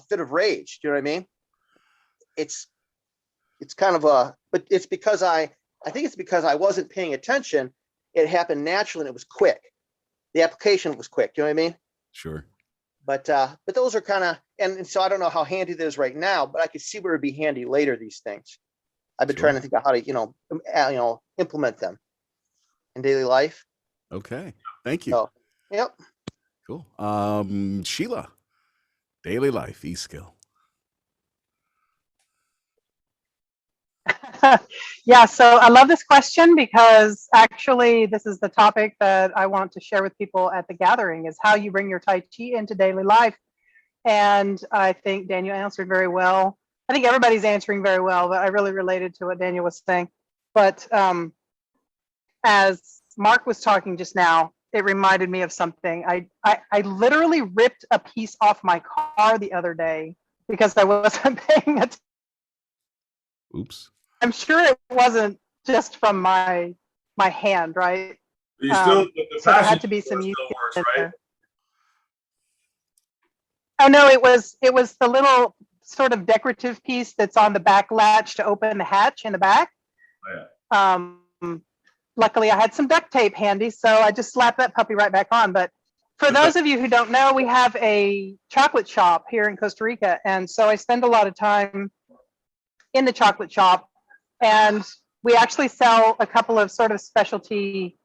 fit of rage. Do you know what I mean? It's kind of but it's because I think it's because I wasn't paying attention. It happened naturally and it was quick. The application was quick. Do you know what I mean? Sure. But those are kind of, and so I don't know how handy it is right now, but I could see where it'd be handy later, these things. I've been trying to think of how to, implement them in daily life. Okay. Thank you. So, yep. Cool. Sheila, daily life, e-skill. Yeah, so I love this question because actually this is the topic that I want to share with people at the gathering, is how you bring your Tai Chi into daily life. And I think Daniel answered very well. I think everybody's answering very well, but I really related to what Daniel was saying. But as Mark was talking just now, it reminded me of something. I literally ripped a piece off my car the other day because I wasn't paying attention. Oops. I'm sure it wasn't just from my hand, right? You still, So there had to be some use works, in right? there. Oh no, it was the little sort of decorative piece that's on the back latch to open the hatch in the back. Oh, yeah. Luckily I had some duct tape handy, so I just slapped that puppy right back on. But for those of you who don't know, we have a chocolate shop here in Costa Rica. And so I spend a lot of time in the chocolate shop, and we actually sell a couple of sort of specialty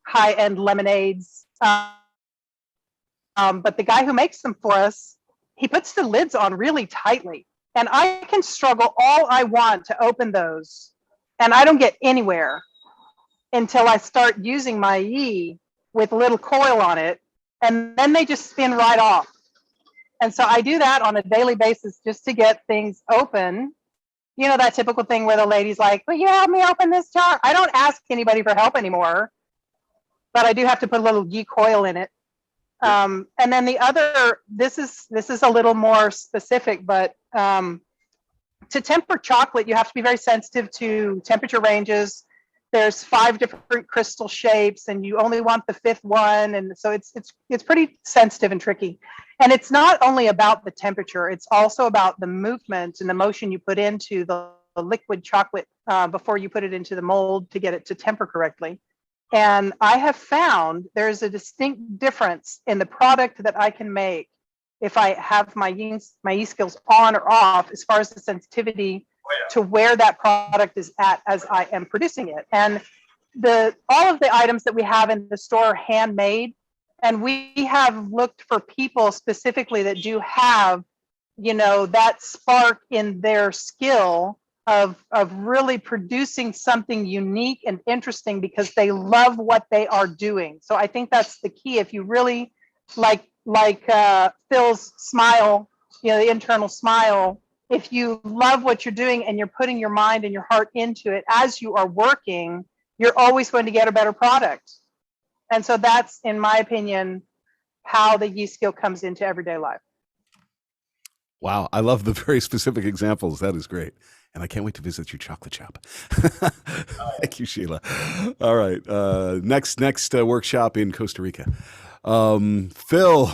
high-end lemonades. But the guy who makes them for us, he puts the lids on really tightly. And I can struggle all I want to open those, and I don't get anywhere until I start using my yi with a little coil on it, and then they just spin right off. And so I do that on a daily basis just to get things open. That typical thing where the lady's like, "Will you help me open this jar?" I don't ask anybody for help anymore, but I do have to put a little yi coil in it. And then the other, this is a little more specific, but to temper chocolate, you have to be very sensitive to temperature ranges. There's 5 different crystal shapes, and you only want the 5th one, and so it's pretty sensitive and tricky. And it's not only about the temperature; it's also about the movement and the motion you put into the liquid chocolate before you put it into the mold to get it to temper correctly. And I have found there's a distinct difference in the product that I can make if I have my e-skills on or off, as far as the sensitivity to where that product is at as I am producing it. And all of the items that we have in the store are handmade, and we have looked for people specifically that do have, that spark in their skill of really producing something unique and interesting because they love what they are doing. So I think that's the key. If you really like Phil's smile, the internal smile, if you love what you're doing and you're putting your mind and your heart into it as you are working, you're always going to get a better product. And so that's, in my opinion, how the yi skill comes into everyday life. Wow. I love the very specific examples. That is great. And I can't wait to visit your chocolate shop. Thank you, Sheila. All right. Next workshop in Costa Rica. Phil,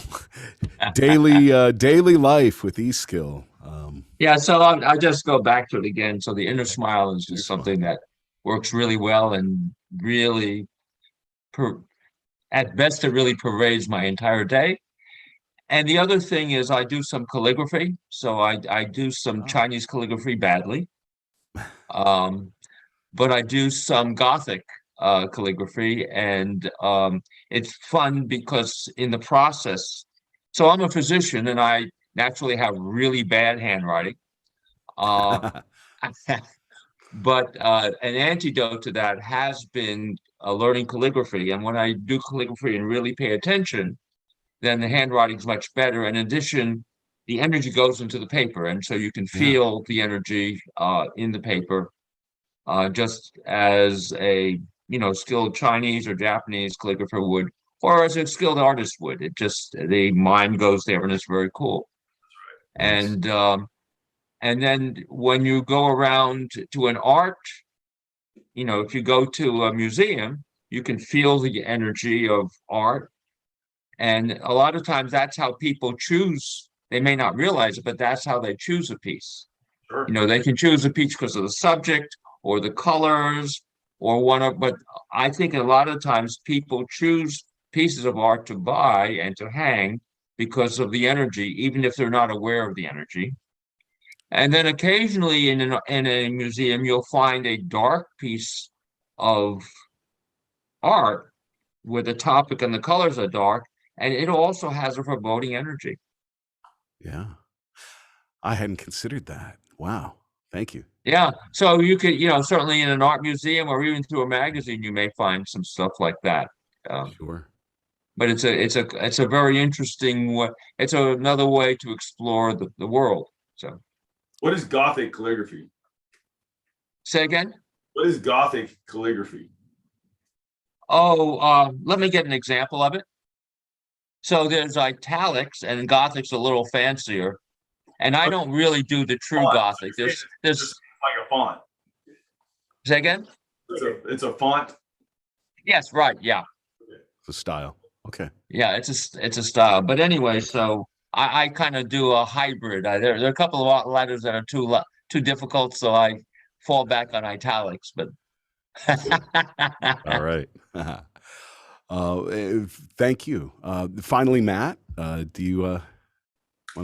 daily life with e-skill. Yeah, so I'll just go back to it again. So the inner smile is just something that works really well, and really, at best, it really pervades my entire day. And the other thing is I do some calligraphy. So I do some Chinese calligraphy badly. But I do some Gothic calligraphy, and it's fun because in the process, so I'm a physician and I naturally have really bad handwriting. But an antidote to that has been learning calligraphy. And when I do calligraphy and really pay attention, then the handwriting is much better. In addition, the energy goes into the paper, and so you can Yeah. feel the energy in the paper, just as a skilled Chinese or Japanese calligrapher would, or as a skilled artist would. It just the mind goes there, and it's very cool. Nice. And then when you go around to an art, if you go to a museum, you can feel the energy of art. And a lot of times that's how people choose. They may not realize it, but that's how they choose a piece. Sure. They can choose a piece because of the subject or the colors but I think a lot of times people choose pieces of art to buy and to hang because of the energy, even if they're not aware of the energy. And then occasionally in a museum, you'll find a dark piece of art where the topic and the colors are dark, and it also has a foreboding energy. Yeah. I hadn't considered that. Wow. Thank you. Yeah. So you could, certainly in an art museum or even through a magazine, you may find some stuff like that. Sure. But it's a very interesting way. It's another way to explore the world. So What is Gothic calligraphy? say again. What is Gothic calligraphy? Oh, let me get an example of it. So there's italics, and Gothic's a little fancier. And I don't really do the true Font. Gothic. There's It's like a font. say again. It's a font. Yes, right. Yeah. The style. Okay. Yeah, it's a style. But anyway, so I kind of do a hybrid. There are a couple of letters that are too difficult, so I fall back on italics. But All right. Thank you. Finally, Matt, do you want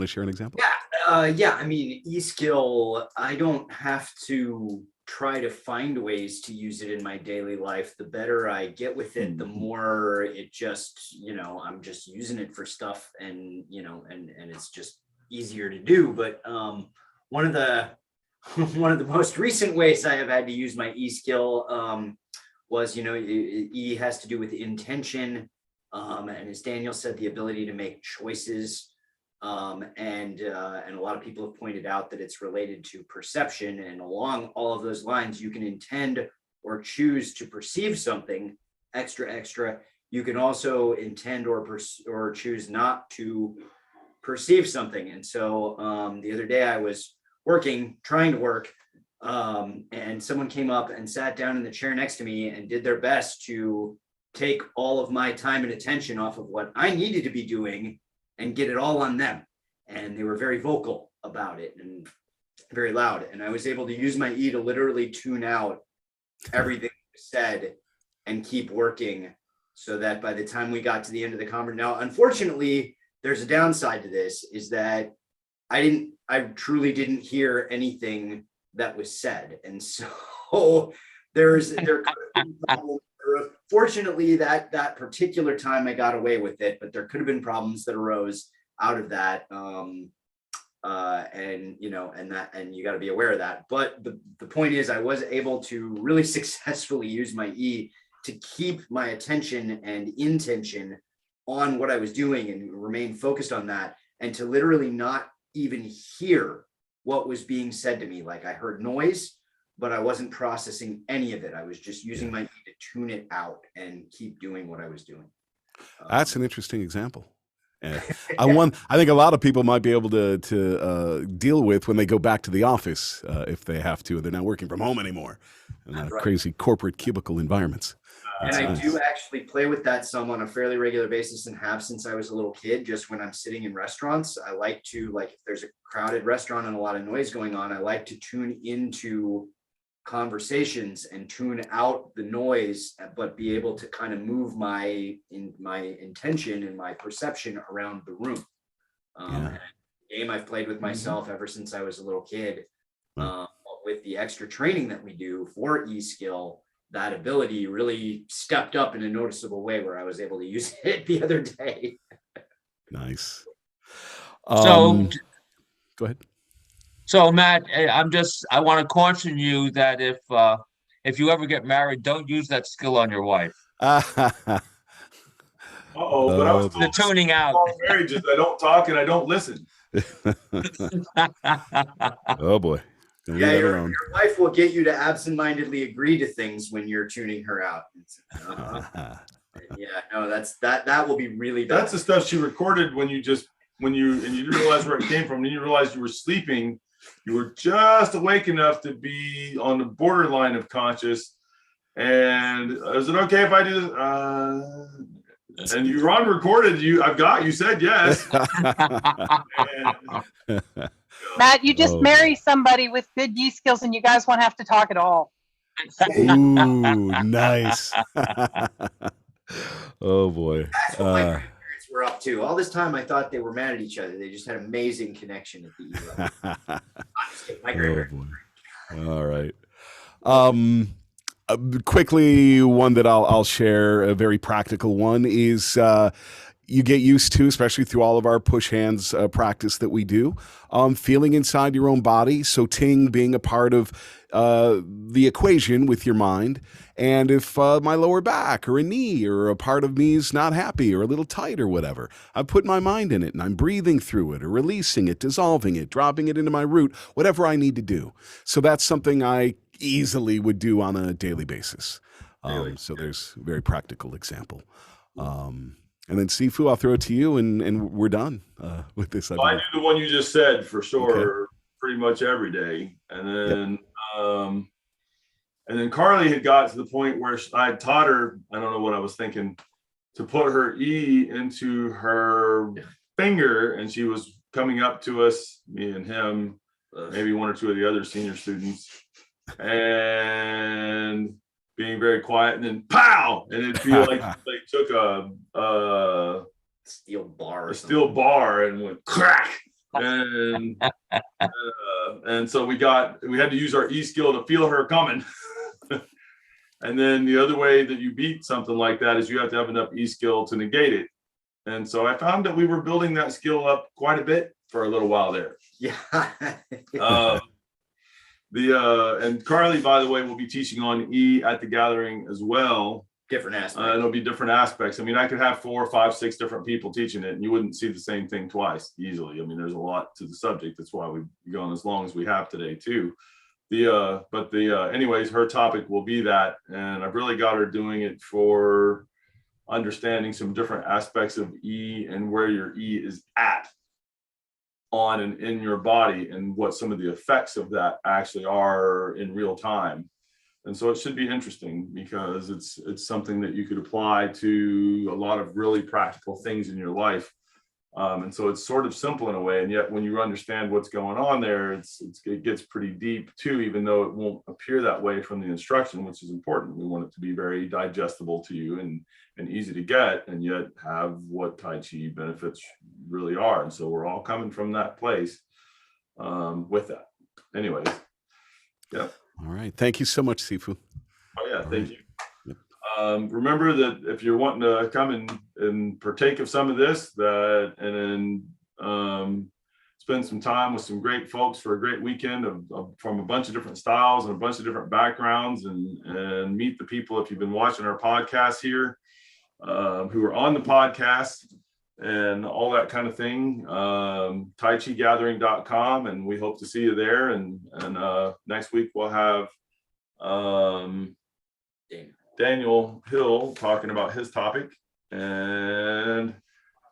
to share an example? Yeah. I mean, e-skill, I don't have to try to find ways to use it in my daily life. The better I get with it, the more it just, I'm just using it for stuff, and and it's just easier to do. But one of the most recent ways I have had to use my e-skill was, E has to do with intention, and as Daniel said, the ability to make choices. And a lot of people have pointed out that it's related to perception, and along all of those lines, you can intend or choose to perceive something extra. You can also intend or choose not to perceive something. And so the other day I was trying to work, and someone came up and sat down in the chair next to me and did their best to take all of my time and attention off of what I needed to be doing and get it all on them. And they were very vocal about it and very loud. And I was able to use my E to literally tune out everything said and keep working, so that by the time we got to the end of the conference, now, unfortunately, there's a downside to this, is that I truly didn't hear anything that was said. And so fortunately, that particular time I got away with it, but there could have been problems that arose out of that. And you got to be aware of that. But the point is, I was able to really successfully use my E to keep my attention and intention on what I was doing and remain focused on that, and to literally not even hear what was being said to me. Like, I heard noise, but I wasn't processing any of it. I was just using my E to tune it out and keep doing what I was doing. That's an interesting example. I think a lot of people might be able to deal with when they go back to the office, if they have to. They're not working from home anymore in crazy corporate cubicle environments. And I do actually play with that some on a fairly regular basis, and have since I was a little kid. Just when I'm sitting in restaurants, I like to, if there's a crowded restaurant and a lot of noise going on, I like to tune into conversations and tune out the noise, but be able to kind of move my intention and my perception around the room. Game I've played with myself ever since I was a little kid. With the extra training that we do for e-skill, that ability really stepped up in a noticeable way, where I was able to use it the other day. Nice. So Go ahead. So Matt, I want to caution you that if you ever get married, don't use that skill on your wife. Uh-oh, but I was Oh, The told tuning out. all marriages, I don't talk and I don't listen. oh boy. Gonna leave Yeah, that your alone. wife will get you to absentmindedly agree to things when you're tuning her out. Yeah, no, that will be really bad. That's the stuff she recorded when you didn't realize where it came from. Then you realized you were sleeping. You were just awake enough to be on the borderline of conscious. And is it okay if I do this? And you were on recorded. You said yes. And, Matt, you just Oh, marry somebody with good yeast skills and you guys won't have to talk at all. ooh, nice. oh boy. That's what my grandparents were up to. All this time, I thought they were mad at each other. They just had amazing connection at the E level. I'm just kidding. My oh grandparents. boy. All right. Quickly, one that I'll share, a very practical one, is you get used to, especially through all of our push hands practice that we do, feeling inside your own body. So Ting being a part of the equation with your mind. And if my lower back or a knee or a part of me is not happy or a little tight or whatever, I put my mind in it and I'm breathing through it or releasing it, dissolving it, dropping it into my root, whatever I need to do. So that's something I easily would do on a daily basis. So there's a very practical example. And then Sifu, I'll throw it to you, and we're done with this. I do the one you just said for sure, pretty much every day. And then Carly had got to the point where I had taught her, I don't know what I was thinking, to put her E into her finger, and she was coming up to us, me and him, maybe one or two of the other senior students, and being very quiet, and then pow, and it'd feel like they took a Steel bar and went crack, and so we had to use our E skill to feel her coming. And then the other way that you beat something like that is you have to have enough E skill to negate it. And so I found that we were building that skill up quite a bit for a little while there. Yeah. And Carly, by the way, will be teaching on E at the gathering as well. Different aspects. It'll be different aspects. I mean, I could have 4, 5, 6 different people teaching it, and you wouldn't see the same thing twice easily. I mean, there's a lot to the subject. That's why we've gone as long as we have today too. Anyways, her topic will be that, and I've really got her doing it for understanding some different aspects of E and where your E is at on and in your body, and what some of the effects of that actually are in real time. And so it should be interesting because it's something that you could apply to a lot of really practical things in your life. And so it's sort of simple in a way, and yet when you understand what's going on there, it gets pretty deep too, even though it won't appear that way from the instruction, which is important. We want it to be very digestible to you and easy to get, and yet have what Tai Chi benefits really are. And so we're all coming from that place with that. Anyways, yeah. All right. Thank you so much, Sifu. Oh yeah, thank you. Yep. Remember that if you're wanting to come and partake of some of this, and then spend some time with some great folks for a great weekend from a bunch of different styles and a bunch of different backgrounds, and meet the people, if you've been watching our podcast here, who are on the podcast and all that kind of thing, taichigathering.com, and we hope to see you there. And next week we'll have Daniel Hill talking about his topic. And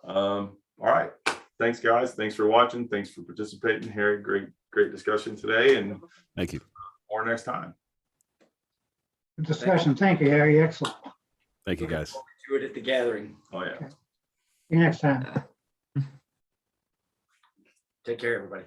all right, thanks guys, thanks for watching, thanks for participating here. Great discussion today, and Thank you. more next time. Good discussion. Thank you, Harry. Excellent. Thank you, guys. Do it at the gathering. Oh yeah. See you next time. Take care, everybody.